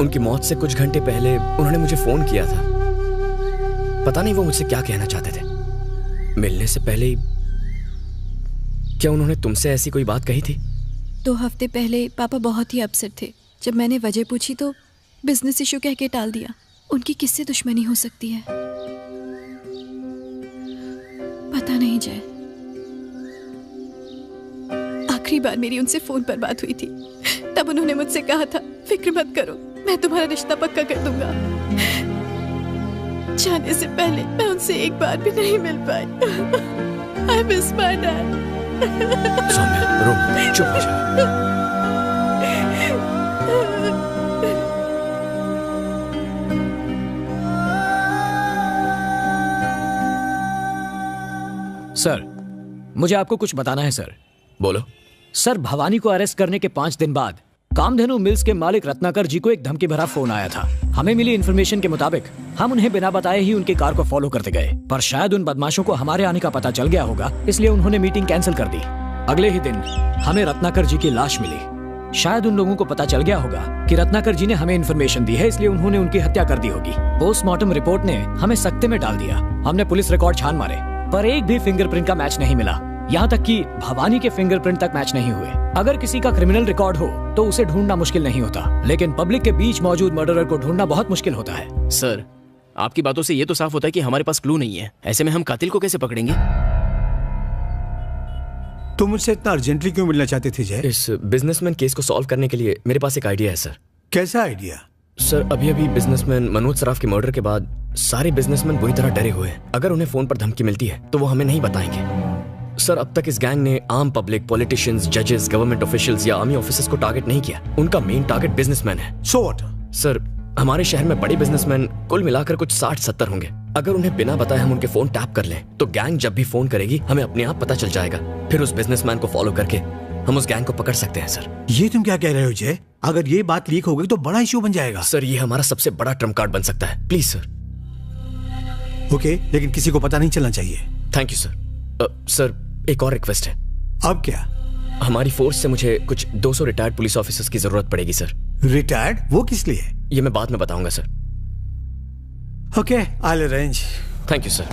उनकी मौत से कुछ घंटे पहले उन्होंने मुझे फोन किया था। पता नहीं वो मुझसे क्या कहना चाहते थे। मिलने से पहले ही क्या उन्होंने तुमसे ऐसी कोई बात कही थी? 2 हफ्ते पहले पापा बहुत ही अपसेट थे। जब मैंने वजह पूछी तो बिजनेस इशू कह के टाल दिया। उनकी किससे दुश्मनी हो सकती है पता नहीं जय। आखिरी बार मेरी उनसे फोन पर बात हुई थी, तब उन्होंने मुझसे कहा था फिक्र मत करो, मैं तुम्हारा रिश्ता पक्का कर दूंगा। जाने से पहले मैं उनसे एक बार भी नहीं मिल पाई। I miss my dad। Saumya, रो मत, चुप हो जा। सर, मुझे आपको कुछ बताना है सर। बोलो। सर, भवानी को अरेस्ट करने के 5 दिन बाद कामधेनु मिल्स के मालिक रत्नाकर जी को एक धमकी भरा फोन आया था। हमें मिली इन्फॉर्मेशन के मुताबिक हम उन्हें बिना बताए ही उनकी कार को फॉलो करते गए, पर शायद उन बदमाशों को हमारे आने का पता चल गया होगा, इसलिए उन्होंने मीटिंग कैंसिल कर दी। अगले ही दिन हमें रत्नाकर जी की लाश मिली। शायद उन लोगों को पता चल गया होगा कि रत्नाकर जी ने हमें इन्फॉर्मेशन दी है, इसलिए उन्होंने उनकी हत्या कर दी होगी। पोस्टमार्टम रिपोर्ट ने हमें सख्ते में डाल दिया। हमने पुलिस रिकॉर्ड छान मारे, पर एक भी फिंगरप्रिंट का मैच नहीं मिला। यहाँ तक कि भवानी के फिंगरप्रिंट तक मैच नहीं हुए। अगर किसी का क्रिमिनल रिकॉर्ड हो तो उसे ढूंढना मुश्किल नहीं होता, लेकिन पब्लिक के बीच मौजूद मर्डरर को ढूंढना बहुत मुश्किल होता है। सर, आपकी बातों से ये तो साफ होता है कि हमारे पास क्लू नहीं है। ऐसे में हम कातिल को कैसे पकड़ेंगे? तुम मुझसे इतना अर्जेंटली क्यों मिलना चाहते थे जय? इस बिजनेसमैन केस को सॉल्व करने के लिए मेरे पास एक आइडिया है सर। कैसा आइडिया? सर, अभी बिजनेसमैन मनोज सराफ के मर्डर के बाद सारे बिजनेसमैन बुरी तरह डरे हुए हैं। अगर उन्हें फोन पर धमकी मिलती है तो वो हमें नहीं बताएंगे। सर, अब तक इस गैंग ने आम पब्लिक, पॉलिटिशियंस, जजेस, गवर्नमेंट ऑफिशियल्स या आर्मी ऑफिसर्स को टारगेट नहीं किया। उनका मेन टारगेट बिजनेसमैन है। So what? सर, हमारे शहर में बड़े बिजनेसमैन कुल मिलाकर कुछ 60-70 होंगे। अगर उन्हें बिना बताए हम उनके फोन टैप कर लें तो गैंग जब भी फोन करेगी हमें अपने आप पता चल जाएगा। फिर उस बिजनेसमैन को फॉलो करके हम उस गैंग को पकड़ सकते हैं सर। ये तुम क्या कह रहे हो जय? अगर ये बात लीक हो गई तो बड़ा इश्यू बन जाएगा। सर, ये हमारा सबसे बड़ा ट्रम्प कार्ड बन सकता है। Please sir. ओके, लेकिन किसी को पता नहीं चलना चाहिए। Thank you sir. सर, एक और रिक्वेस्ट है। अब क्या? हमारी फोर्स से मुझे कुछ 200 रिटायर्ड पुलिस ऑफिसर्स की जरूरत पड़ेगी सर। रिटायर्ड? वो किस लिए? ये मैं बाद में बताऊंगा sir. Okay, I will arrange. Thank you sir.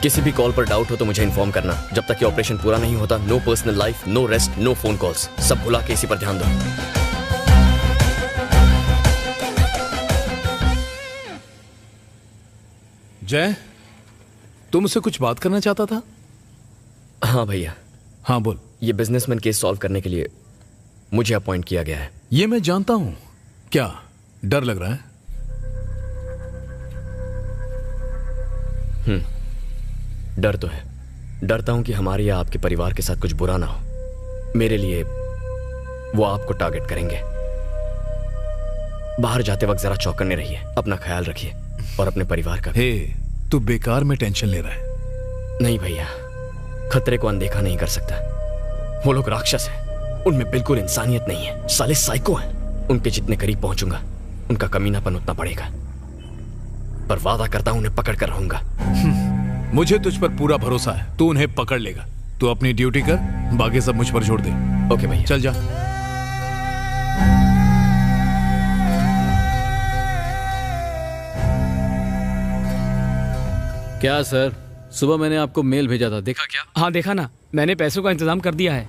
किसी भी कॉल पर डाउट हो तो मुझे इन्फॉर्म करना। जब तक ये ऑपरेशन पूरा नहीं होता, no personal life, no rest, no phone calls. सब भुला के इसी पर ध्यान दो। जय, तुम मुझसे कुछ बात करना चाहता था? हाँ भैया। हाँ बोल। ये बिजनेसमैन केस सॉल्व करने के लिए मुझे अपॉइंट किया गया है। ये मैं जानता हूं। क्या डर लग रहा है? डर तो है। डरता हूं कि हमारे या आपके परिवार के साथ कुछ बुरा ना हो। मेरे लिए वो आपको टारगेट करेंगे। बाहर जाते वक्त जरा चौकन्ने रहिए, अपना ख्याल रखिए और अपने परिवार का। हे, तू बेकार में टेंशन ले रहा है। नहीं भैया, खतरे को अनदेखा नहीं कर सकता। वो लोग राक्षस हैं, उनमें बिल्कुल इंसानियत नहीं है। साले साइको हैं। उनके जितने करीब पहुंचूंगा उनका कमीनापन उतना बढ़ेगा, पर वादा करता हूं उन्हें पकड़ कर रहूंगा। मुझे तुझ पर पूरा भरोसा है, तू उन्हें पकड़ लेगा। तू अपनी ड्यूटी कर, बाकी सब मुझ पर छोड़ दे। ओके भैया, चल जा। क्या सर, सुबह मैंने आपको मेल भेजा था, देखा क्या? हाँ देखा ना, मैंने पैसों का इंतजाम कर दिया है।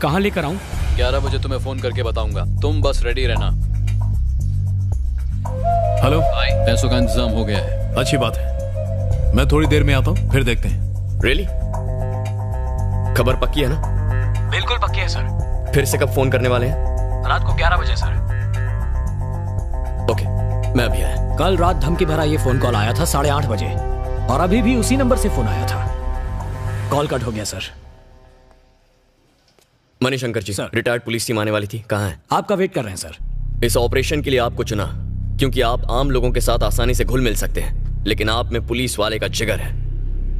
कहाँ लेकर आऊँ? 11 बजे तुम्हें फोन करके बताऊंगा, तुम बस रेडी रहना। हेलो, पैसों का इंतजाम हो गया है। अच्छी बात है, मैं थोड़ी देर में आता हूँ, फिर देखते हैं। रियली? खबर पक्की है ना? बिल्कुल पक्की है सर। फिर से कब फोन करने वाले हैं? रात को 11 बजे सर। ओके, मैं अभी आया। कल रात धमकी भरा ये फोन कॉल आया था 8:30 बजे और अभी भी उसी नंबर से फोन आया था। कॉल कट हो गया सर। मणिशंकर जी, रिटायर्ड पुलिस टीम आने वाली थी, कहाँ है? आपका वेट कर रहे हैं सर। इस ऑपरेशन के लिए आपको चुना क्योंकि आप आम लोगों के साथ आसानी से घुल मिल सकते हैं, लेकिन आप में पुलिस वाले का जिगर है।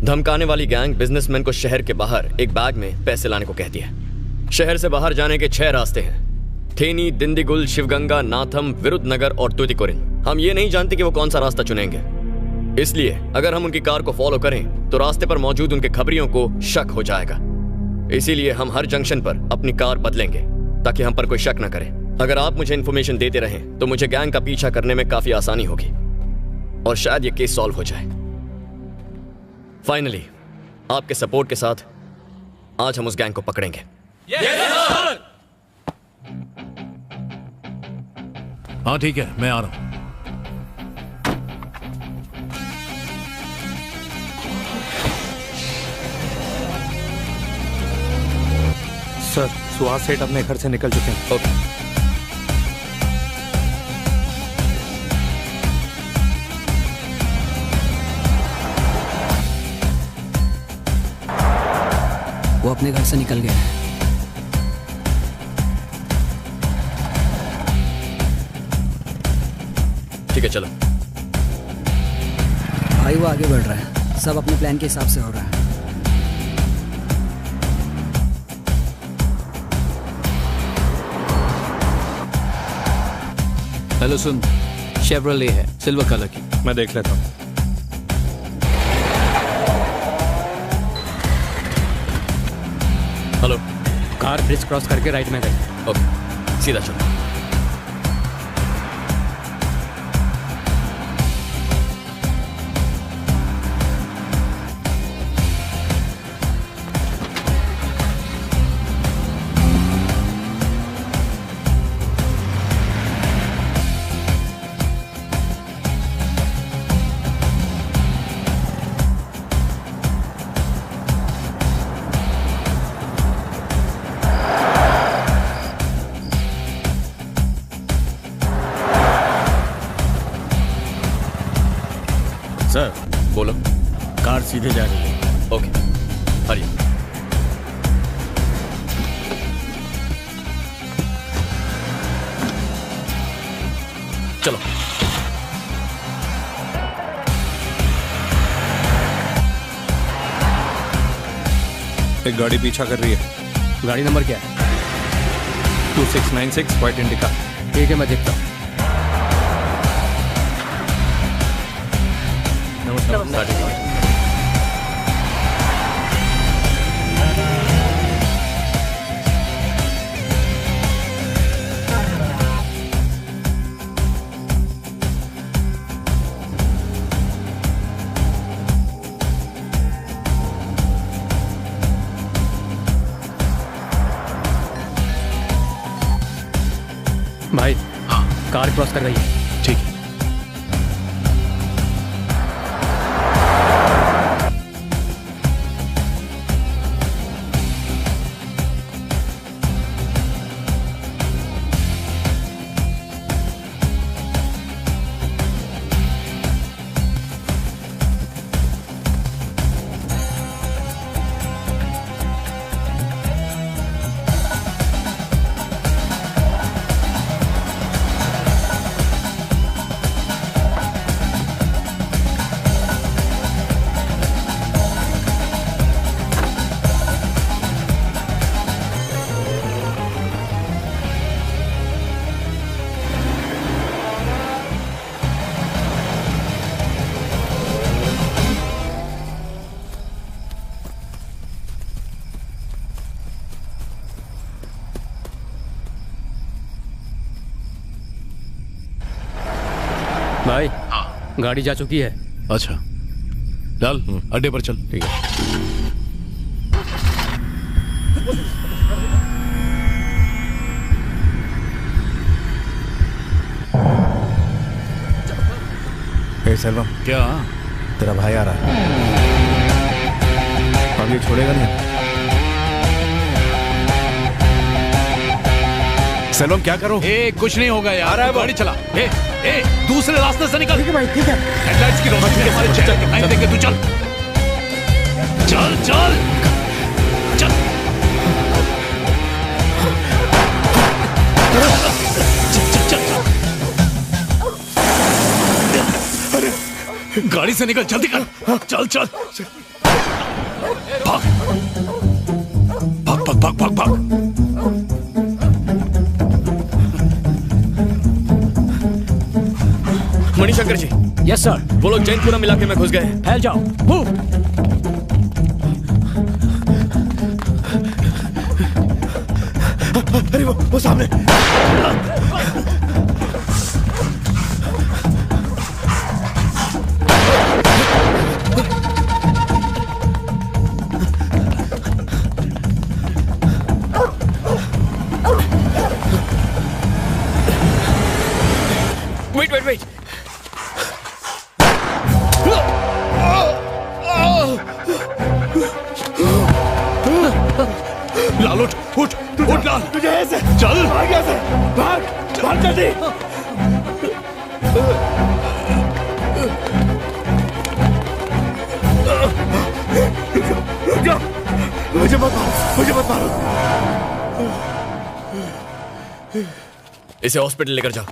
धमकाने वाली गैंग बिजनेसमैन को शहर के बाहर एक बैग में पैसे लाने को कहती है। शहर से बाहर जाने के 6 रास्ते हैं, थेनी, दिंदीगुल, शिवगंगा, नाथम, विरुद्धनगर और तुतिकोरिन। हम ये नहीं जानते कि वो कौन सा रास्ता चुनेंगे, इसलिए अगर हम उनकी कार को फॉलो करें तो रास्ते पर मौजूद उनके खबरियों को शक हो जाएगा। इसीलिए हम हर जंक्शन पर अपनी कार बदलेंगे ताकि हम पर कोई शक न करे। अगर आप मुझे इन्फॉर्मेशन देते रहें तो मुझे गैंग का पीछा करने में काफी आसानी होगी और शायद ये केस सॉल्व हो जाए। फाइनली आपके सपोर्ट के साथ आज हम उस गैंग को पकड़ेंगे। हाँ ठीक है, मैं आ रहा हूं। सर, सुहास सेठ अपने घर से निकल चुके हैं। ओके। वो अपने घर से निकल गए हैं। ठीक है, चलो। भाई वो आगे बढ़ रहा है, सब अपने प्लान के हिसाब से हो रहा है। हेलो सुन, शेवरले है, सिल्वर कलर की। मैं देख लेता हूँ। हेलो। कार ब्रिज क्रॉस करके राइट में गई। ओके, सीधा चलो। सर, बोलो। कार सीधे जा रही है। ओके, हरिए। चलो। एक गाड़ी पीछा कर रही है। गाड़ी नंबर क्या है? 2696 व्हाइट इंडिका। ठीक है, मैं देखता हूँ। भाई, कार क्रॉस कर रही है। ठीक है। भाई, गाड़ी जा चुकी है। अच्छा, चल अड्डे पर चल। ठीक है। सेल्वम, क्या? तेरा भाई आ रहा है, अब ये छोड़ेगा नहीं। सेल्वम क्या करो? कुछ नहीं होगा यार, है गाड़ी चला। दूसरे रास्ते से निकल। ठीक है भाई, ठीक है। हेडलाइट्स की रोशनी हमारे चेहरे के नहीं देखे, तू चल चल चल चल। गाड़ी से निकल, जल्दी कर। चल चल भाग भाग भाग भाग भाग भाग। मणिशंकर जी। Yes sir. वो लोग जैनपुरम इलाके में घुस गए। फैल जाओ, मूव। अरे वो सामने। वेट। लाल उठ लाल। तुझे ऐसे चल भाग ऐसे, भाग जल्दी। रुक जा, मुझे मत मारो। इसे हॉस्पिटल लेकर जाओ।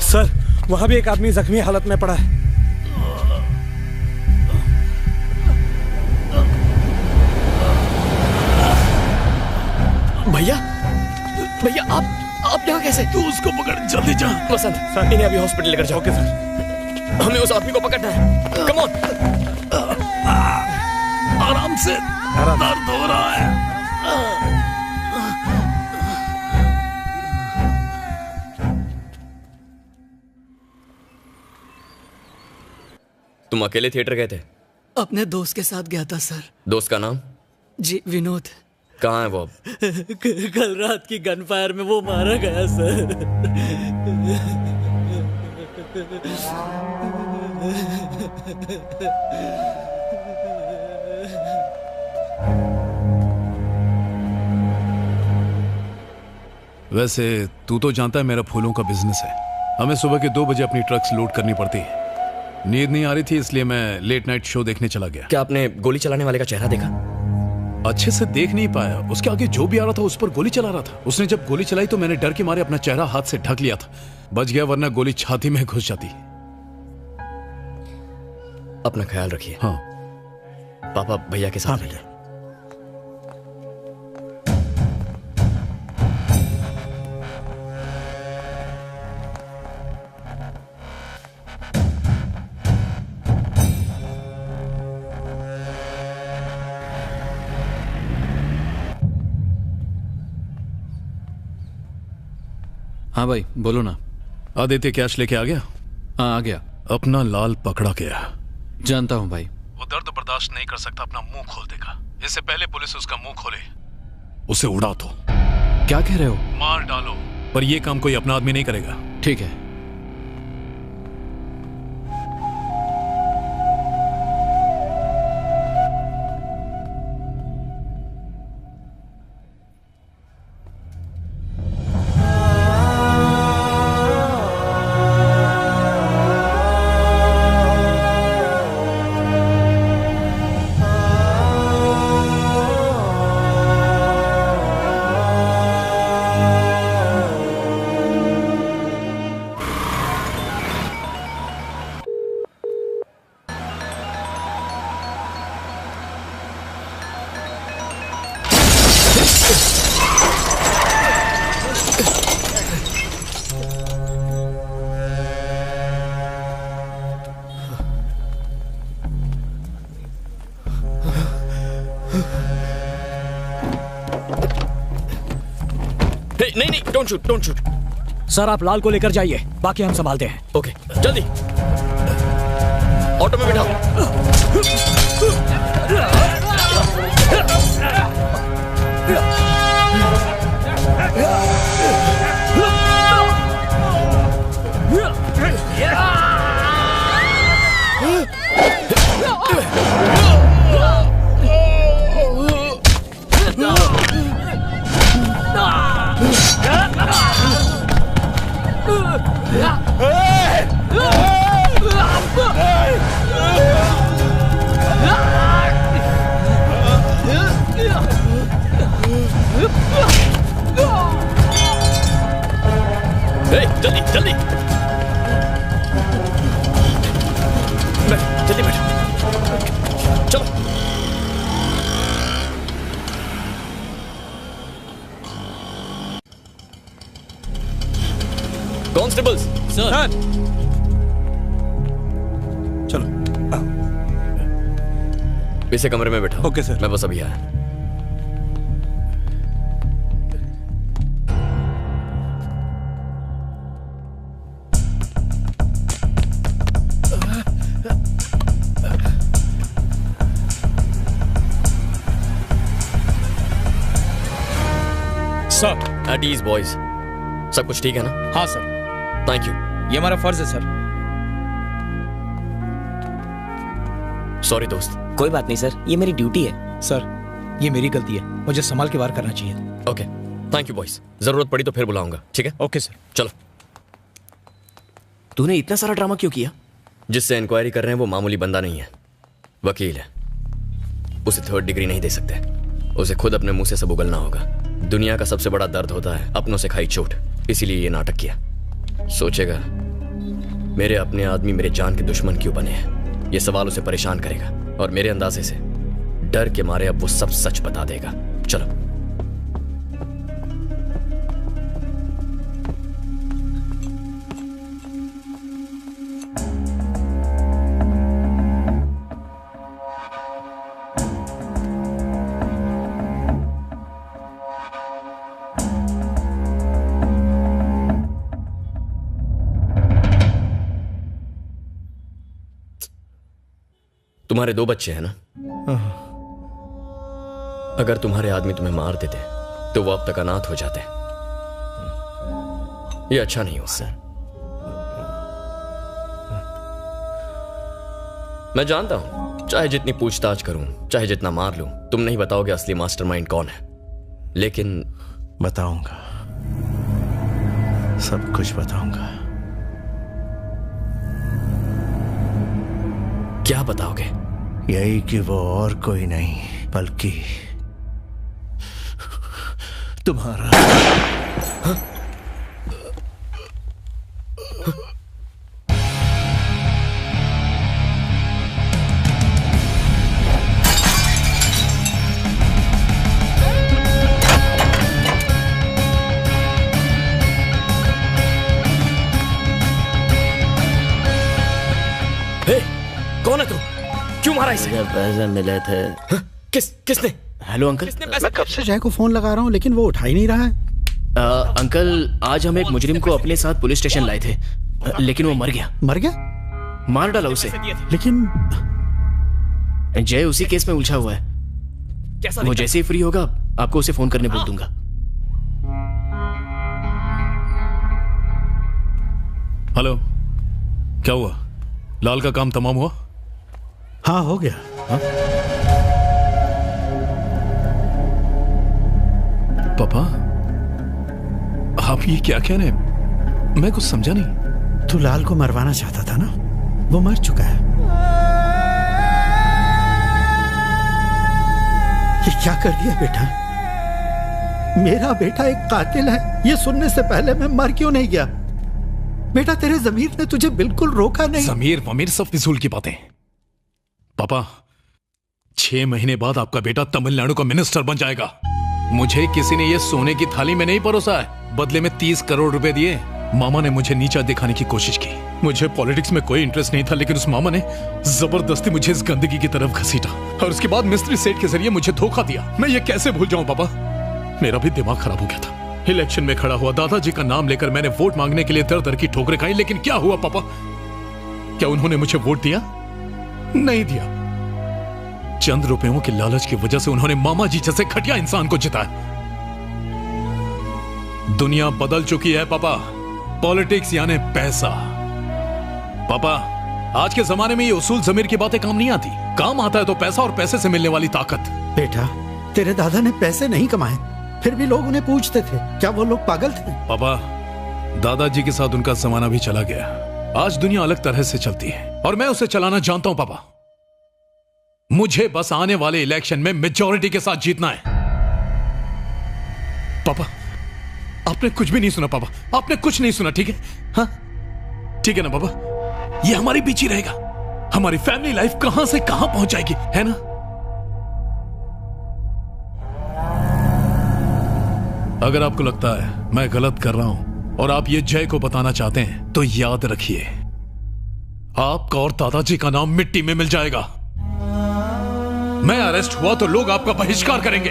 सर, वहां भी एक आदमी जख्मी हालत में पड़ा है। भैया आप यहाँ कैसे? तू उसको पकड़, जल्दी जा। वसंत, इन्हें अभी हॉस्पिटल लेकर जाओ। सर, हमें उस आदमी को पकड़ना है। Come on. आराम से, दर्द हो रहा है। तुम अकेले थिएटर गए थे? अपने दोस्त के साथ गया था सर। दोस्त का नाम? जी विनोद। कहाँ है वो? कल रात की गनफायर में वो मारा गया सर। वैसे तू तो जानता है मेरा फूलों का बिजनेस है। हमें सुबह के 2 बजे अपनी ट्रक्स लोड करनी पड़ती है। नींद नहीं आ रही थी, इसलिए मैं लेट नाइट शो देखने चला गया। क्या आपने गोली चलाने वाले का चेहरा देखा? अच्छे से देख नहीं पाया। उसके आगे जो भी आ रहा था उस पर गोली चला रहा था। उसने जब गोली चलाई तो मैंने डर के मारे अपना चेहरा हाथ से ढक लिया था। बच गया, वरना गोली छाती में घुस जाती। अपना ख्याल रखिए। हाँ। पापा भैया के साथ रहिए। हाँ भाई बोलो ना। आदित्य कैश लेके आ गया? हाँ आ गया। अपना लाल पकड़ा गया। जानता हूं भाई। वो दर्द बर्दाश्त नहीं कर सकता, अपना मुंह खोल देगा। इससे पहले पुलिस उसका मुंह खोले उसे उड़ा दो। क्या कह रहे हो? मार डालो, पर ये काम कोई अपना आदमी नहीं करेगा। ठीक है। नहीं, डोंट शूट। सर आप लाल को लेकर जाइए, बाकी हम संभालते हैं। ओके, जल्दी ऑटो में बिठाओ। जल्दी जल्दी बैठ, चलो। कॉन्स्टेबल्स सर, चलो इसे कमरे में बैठो। Okay sir. मैं बस अभी आया। सर एट ईज बॉयज, सब कुछ ठीक है ना? हाँ सर। Thank you. ये हमारा फर्ज है सर। सॉरी दोस्त। कोई बात नहीं सर, ये मेरी ड्यूटी है। सर ये मेरी गलती है, मुझे संभाल के वार करना चाहिए। Okay, thank you boys. जरूरत पड़ी तो फिर बुलाऊंगा, ठीक है? Okay sir. चलो। तूने इतना सारा ड्रामा क्यों किया? जिससे इंक्वायरी कर रहे हैं वो मामूली बंदा नहीं है, वकील है। उसे 3rd डिग्री नहीं दे सकते, उसे खुद अपने मुंह से सब उगलना होगा। दुनिया का सबसे बड़ा दर्द होता है अपनों से खाई चोट, इसीलिए ये नाटक किया। सोचेगा मेरे अपने आदमी मेरे जान के दुश्मन क्यों बने हैं, ये सवाल उसे परेशान करेगा और मेरे अंदाजे से डर के मारे अब वो सब सच बता देगा। चलो। तुम्हारे 2 बच्चे हैं ना? अगर तुम्हारे आदमी तुम्हें मार देते तो वो अब तक अनाथ हो जाते। ये अच्छा नहीं हुआ सर। मैं जानता हूं, चाहे जितनी पूछताछ करूं, चाहे जितना मार लूं, तुम नहीं बताओगे असली मास्टरमाइंड कौन है। लेकिन बताऊंगा, सब कुछ बताऊंगा। क्या बताओगे? यही कि वो और कोई नहीं बल्कि तुम्हारा। कौन है तू? क्यों मारा इसे? पैसे मिले थे। किसने? Hello uncle. मैं कब से जय को फोन लगा रहा हूँ लेकिन वो उठा ही नहीं रहा है। अंकल आज हम एक मुजरिम को अपने साथ पुलिस स्टेशन लाए थे, लेकिन वो मर गया। मर गया? मार डाला उसे। लेकिन जय उसी केस में उलझा हुआ है। वो जैसे ही फ्री होगा आपको उसे फोन करने बोल दूंगा। हेलो, क्या हुआ? लाल का काम तमाम हुआ? हाँ, हो गया। हाँ? पापा, आप ये क्या कह रहे हैं? मैं कुछ समझा नहीं। तू लाल को मरवाना चाहता था ना, वो मर चुका है। ये क्या कर दिया बेटा? मेरा बेटा एक कातिल है, ये सुनने से पहले मैं मर क्यों नहीं गया? बेटा, तेरे ज़मीर ने तुझे बिल्कुल रोका नहीं। ज़मीर वमीर सब फिजूल की बातें। पापा, 6 महीने बाद आपका बेटा तमिलनाडु का मिनिस्टर बन जाएगा। मुझे किसी ने ये सोने की थाली में नहीं परोसा है। बदले में 30 करोड़ रुपए दिए। मामा ने मुझे नीचा दिखाने की कोशिश की। मुझे पॉलिटिक्स में कोई इंटरेस्ट नहीं था, लेकिन उस मामा ने जबरदस्ती मुझे इस गंदगी की तरफ घसीटा और उसके बाद मिस्त्री सेठ के जरिए मुझे धोखा दिया। मैं ये कैसे भूल जाऊं पापा? मेरा भी दिमाग खराब हो गया था। इलेक्शन में खड़ा हुआ, दादाजी का नाम लेकर मैंने वोट मांगने के लिए दर दर की ठोकरें खाई, लेकिन क्या हुआ पापा? क्या उन्होंने मुझे वोट दिया? नहीं दिया। चंद रुपयों के लालच की वजह से उन्होंने मामा जी जैसे घटिया इंसान को जिताया। दुनिया बदल चुकी है पापा। पॉलिटिक्स यानी पैसा। पापा, आज के जमाने में ये उसूल ज़मीर की बातें काम नहीं आती। काम आता है तो पैसा और पैसे से मिलने वाली ताकत। बेटा, तेरे दादा ने पैसे नहीं कमाए, फिर भी लोग उन्हें पूछते थे। क्या वो लोग पागल थे? पापा, दादाजी के साथ उनका जमाना भी चला गया। आज दुनिया अलग तरह से चलती है और मैं उसे चलाना जानता हूं पापा। मुझे बस आने वाले इलेक्शन में मेजॉरिटी के साथ जीतना है। पापा, आपने कुछ भी नहीं सुना पापा, आपने कुछ नहीं सुना, ठीक है? हाँ, ठीक है ना पापा? ये हमारे बीच ही रहेगा। हमारी फैमिली लाइफ कहां से कहां पहुंच जाएगी, है ना? अगर आपको लगता है मैं गलत कर रहा हूं और आप ये जय को बताना चाहते हैं, तो याद रखिए, आपका और दादाजी का नाम मिट्टी में मिल जाएगा। मैं अरेस्ट हुआ तो लोग आपका बहिष्कार करेंगे।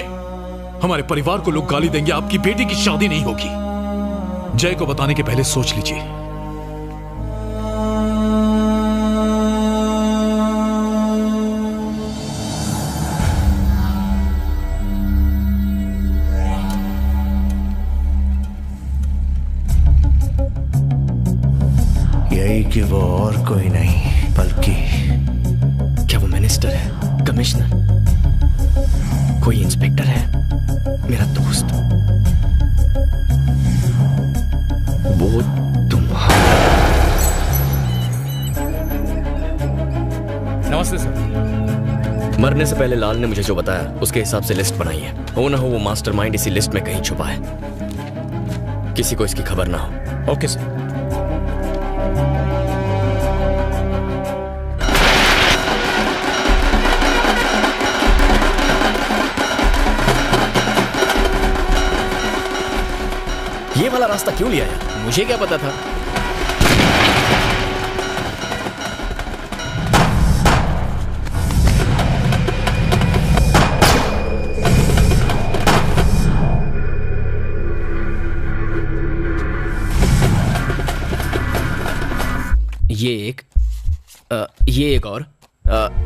हमारे परिवार को लोग गाली देंगे। आपकी बेटी की शादी नहीं होगी। जय को बताने के पहले सोच लीजिए। यही कि वो और कोई नहीं बल्कि क्या वो मिनिस्टर है, कमिश्नर, कोई इंस्पेक्टर है, मेरा दोस्त? वो तुम्हारा। नमस्ते सर। मरने से पहले लाल ने मुझे जो बताया उसके हिसाब से लिस्ट बनाई है। हो ना हो वो मास्टरमाइंड इसी लिस्ट में कहीं छुपा है। किसी को इसकी खबर ना हो। Okay sir. ये वाला रास्ता क्यों लिया है? मुझे क्या पता था? ये एक और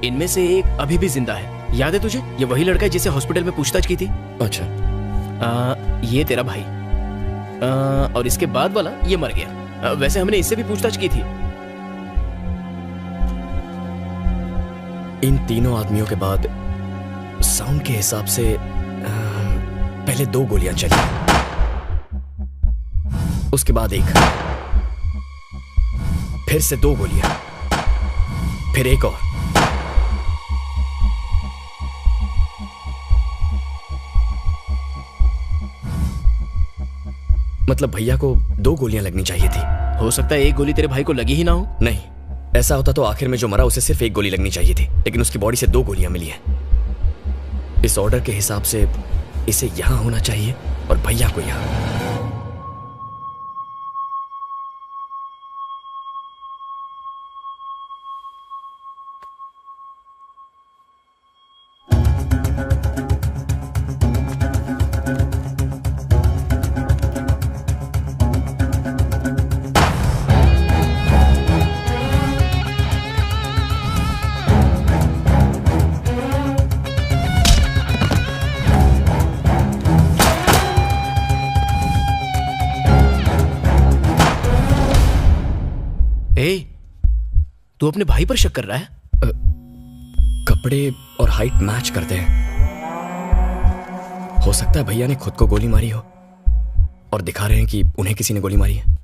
इनमें से एक अभी भी जिंदा है। याद है तुझे? ये वही लड़का है जिसे हॉस्पिटल में पूछताछ की थी। अच्छा, ये तेरा भाई। और इसके बाद वाला ये मर गया। वैसे हमने इससे भी पूछताछ की थी। इन तीनों आदमियों के बाद साउंड के हिसाब से पहले 2 गोलियां चली, उसके बाद एक, फिर से 2 गोलियां, फिर एक और। मतलब भैया को 2 गोलियां लगनी चाहिए थी। हो सकता है एक गोली तेरे भाई को लगी ही ना हो। नहीं, ऐसा होता तो आखिर में जो मरा उसे सिर्फ 1 गोली लगनी चाहिए थी, लेकिन उसकी बॉडी से 2 गोलियां मिली हैं। इस ऑर्डर के हिसाब से इसे यहां होना चाहिए और भैया को यहां। तू अपने भाई पर शक कर रहा है? कपड़े और हाइट मैच करते हैं। हो सकता है भैया ने खुद को गोली मारी हो और दिखा रहे हैं कि उन्हें किसी ने गोली मारी है।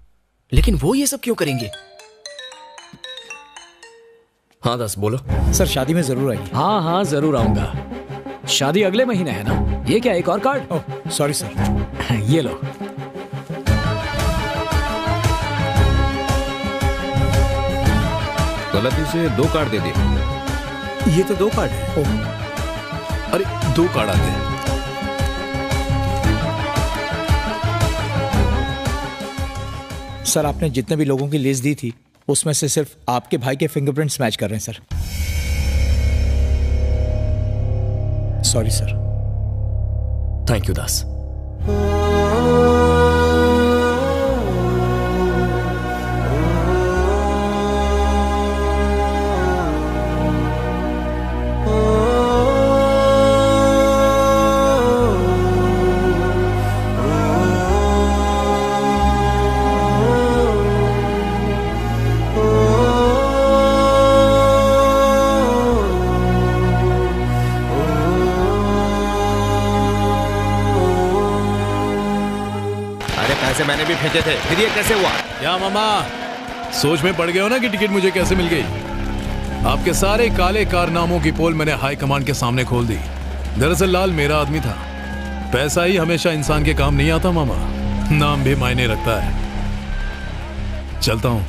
लेकिन वो ये सब क्यों करेंगे? हाँ दस बोलो। सर शादी में जरूर आइए। हाँ हाँ जरूर आऊंगा। शादी अगले महीने है ना? ये क्या एक और कार्ड? Oh sorry sir. ये लो। गलती से 2 कार्ड दे दिए। ये तो 2 कार्ड है। ओह अरे 2 कार्ड आ गए। सर आपने जितने भी लोगों की लिस्ट दी थी उसमें से सिर्फ आपके भाई के फिंगरप्रिंट्स मैच कर रहे हैं sir. Sorry sir. Thank you Das. पैसे मैंने भी भेजे थे, फिर ये कैसे हुआ? क्या मामा सोच में पड़ गए हो ना कि टिकट मुझे कैसे मिल गई? आपके सारे काले कारनामों की पोल मैंने हाई कमांड के सामने खोल दी। दरअसल लाल मेरा आदमी था। पैसा ही हमेशा इंसान के काम नहीं आता मामा, नाम भी मायने रखता है। चलता हूँ।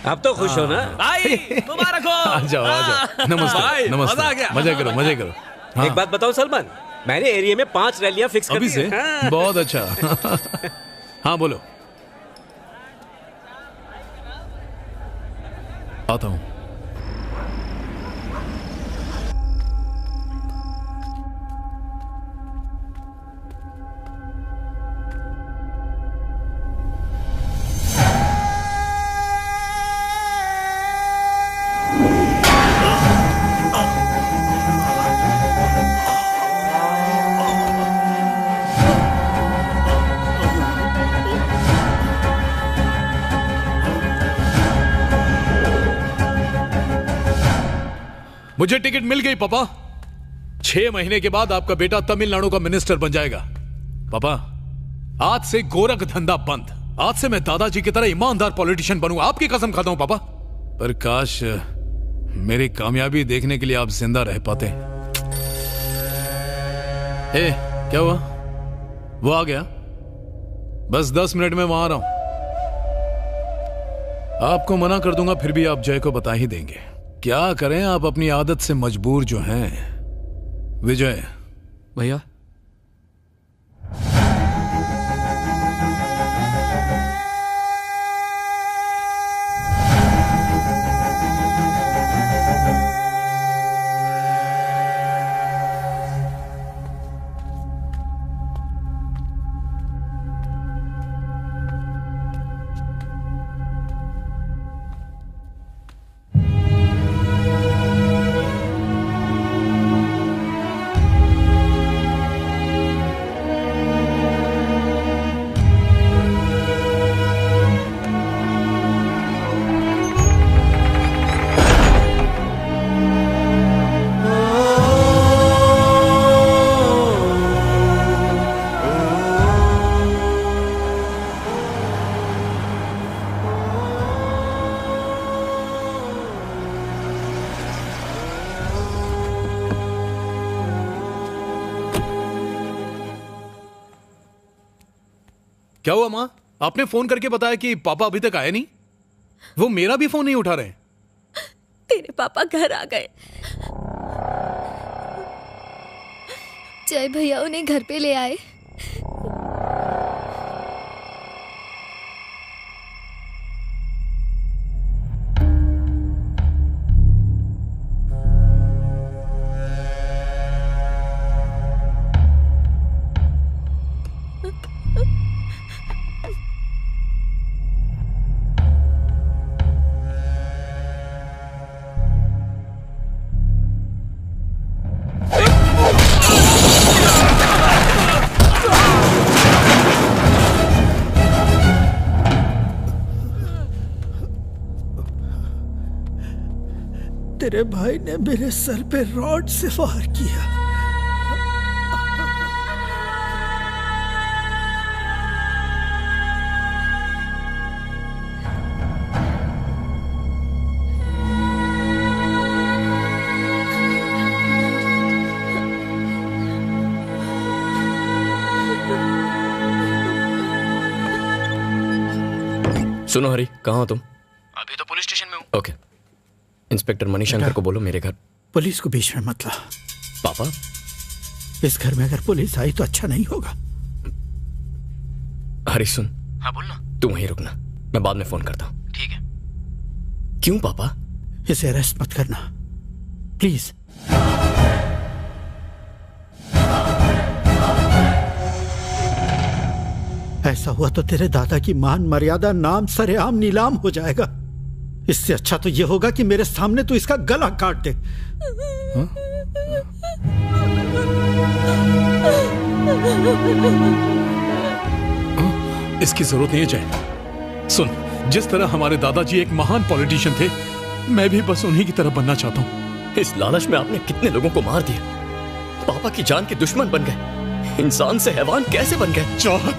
अब तो खुश हो ना भाई? मुबारक हो। आ जाओ आ जाओ। नमस्ते नमस्ते। मजा करो मजे करो। हाँ। एक बात बताओ सलमान, मैंने एरिया में 5 रैलियां फिक्स कर दी अभी से? हाँ। बहुत अच्छा। हाँ बोलो। आता हूँ। मुझे टिकट मिल गई पापा। 6 महीने के बाद आपका बेटा तमिलनाडु का मिनिस्टर बन जाएगा। पापा आज से गोरख धंधा बंद। आज से मैं दादाजी की तरह ईमानदार पॉलिटिशियन बनूंगा। आपकी कसम खाता हूं पापा। पर काश मेरी कामयाबी देखने के लिए आप जिंदा रह पाते। ए, क्या हुआ? वो आ गया? बस 10 मिनट में वहां आ रहा हूं। आपको मना कर दूंगा फिर भी आप जय को बता ही देंगे। क्या करें, आप अपनी आदत से मजबूर जो हैं। विजय भैया क्या हुआ मां? आपने फोन करके बताया कि पापा अभी तक आए नहीं। वो मेरा भी फोन नहीं उठा रहे। तेरे पापा घर आ गए। जय भैया उन्हें घर पे ले आए। तेरे भाई ने मेरे सर पे रॉड से वार किया। सुनो हरी, कहाँ हो तुम? अभी तो पुलिस स्टेशन में हूँ। ओके, इंस्पेक्टर मणिशंकर को बोलो मेरे घर। पुलिस को बीच में मत ला। पापा, इस घर में अगर पुलिस आई तो अच्छा नहीं होगा। हरी सुन। हाँ बोलना। तू वहीं रुकना, मैं बाद में फोन करता हूँ। ठीक है। क्यों पापा? इसे अरेस्ट मत करना प्लीज। ऐसा हुआ तो तेरे दादा की मान मर्यादा नाम सरेआम नीलाम हो जाएगा। इससे अच्छा तो यह होगा कि मेरे सामने तू इसका गला काट दे। इसकी जरूरत नहीं है जय। सुन, जिस तरह हमारे दादाजी एक महान पॉलिटिशियन थे, मैं भी बस उन्हीं की तरह बनना चाहता हूँ। इस लालच में आपने कितने लोगों को मार दिया। पापा की जान के दुश्मन बन गए। इंसान से हैवान कैसे बन गए? चाहत,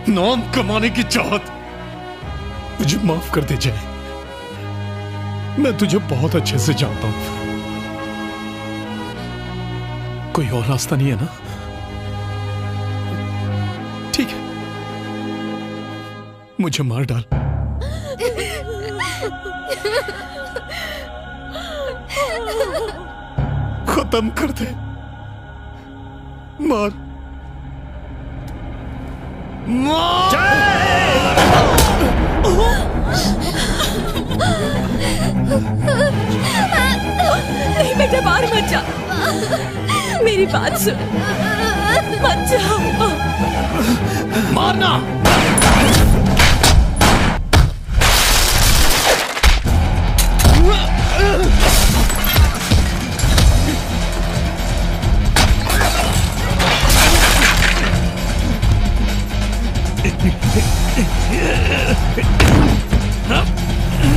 नाम कमाने की चाहत। मुझे माफ कर दे जय, मैं तुझे बहुत अच्छे से जानता हूं। कोई और रास्ता नहीं है ना? ठीक है, मुझे मार डाल। खत्म कर दे, मार नहीं बेटा, बाहर मत जा। मेरी बात सुन, मत जाओ। मारना।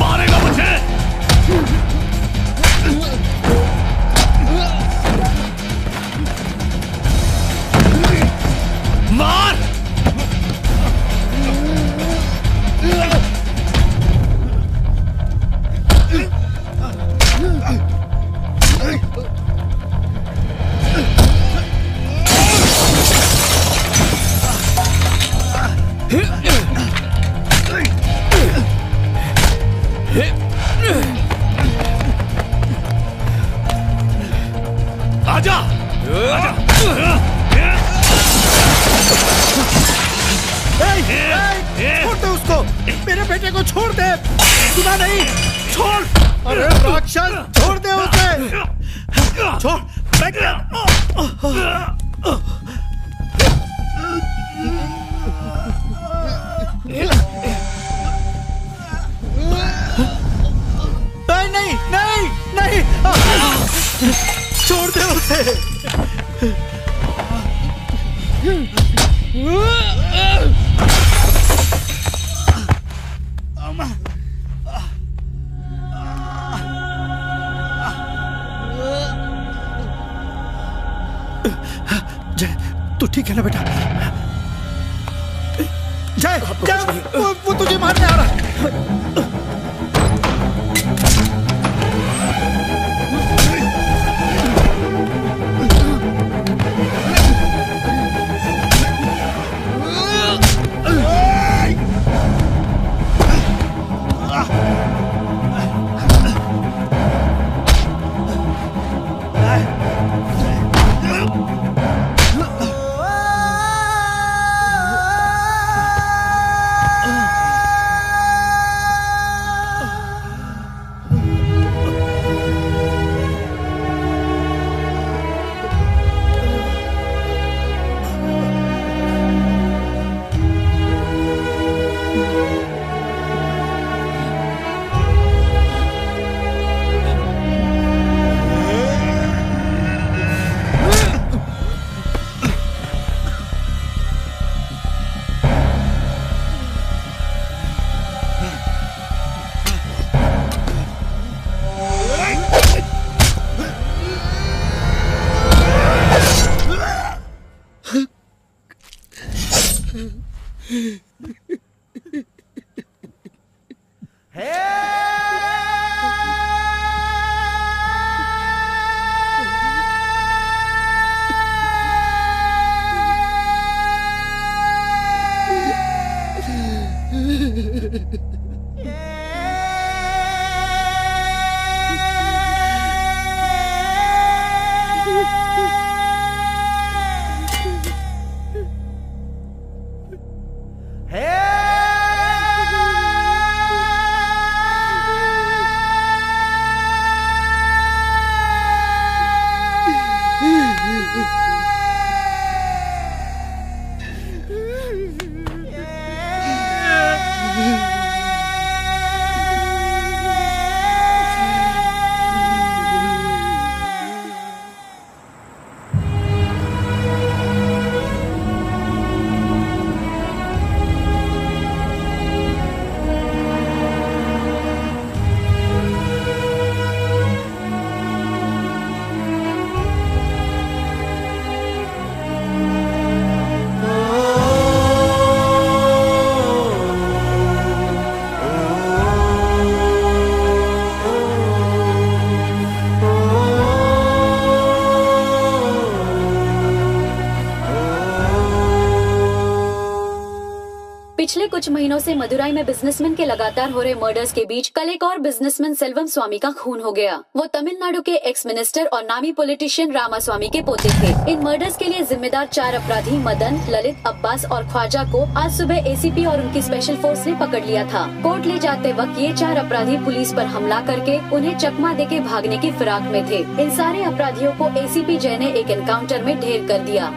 मारेगा मुझे। मार। आजा, आजा। छोड़ दे उसको, मेरे बेटे को छोड़ दे। सुना नहीं? छोड़। अरे राक्षस, छोड़ दे उसे। छोड़। नहीं नहीं नहीं, छोड़ दे उसे। जय, तू ठीक है ना बेटा? जय, जय, वो तुझे मारने आ रहा है। पिछले कुछ महीनों से मदुराई में बिजनेसमैन के लगातार हो रहे मर्डर्स के बीच कल एक और बिजनेसमैन सेल्वम स्वामी का खून हो गया। वो तमिलनाडु के एक्स मिनिस्टर और नामी पॉलिटिशियन रामास्वामी के पोते थे। इन मर्डर्स के लिए जिम्मेदार 4 अपराधी मदन, ललित, अब्बास और ख्वाजा को आज सुबह एसीपी और उनकी स्पेशल फोर्स ने पकड़ लिया था। कोर्ट ले जाते वक्त ये 4 अपराधी पुलिस पर हमला करके उन्हें चकमा देके भागने की फिराक में थे। इन सारे अपराधियों को एसीपी जय ने एक एनकाउंटर में ढेर कर दिया।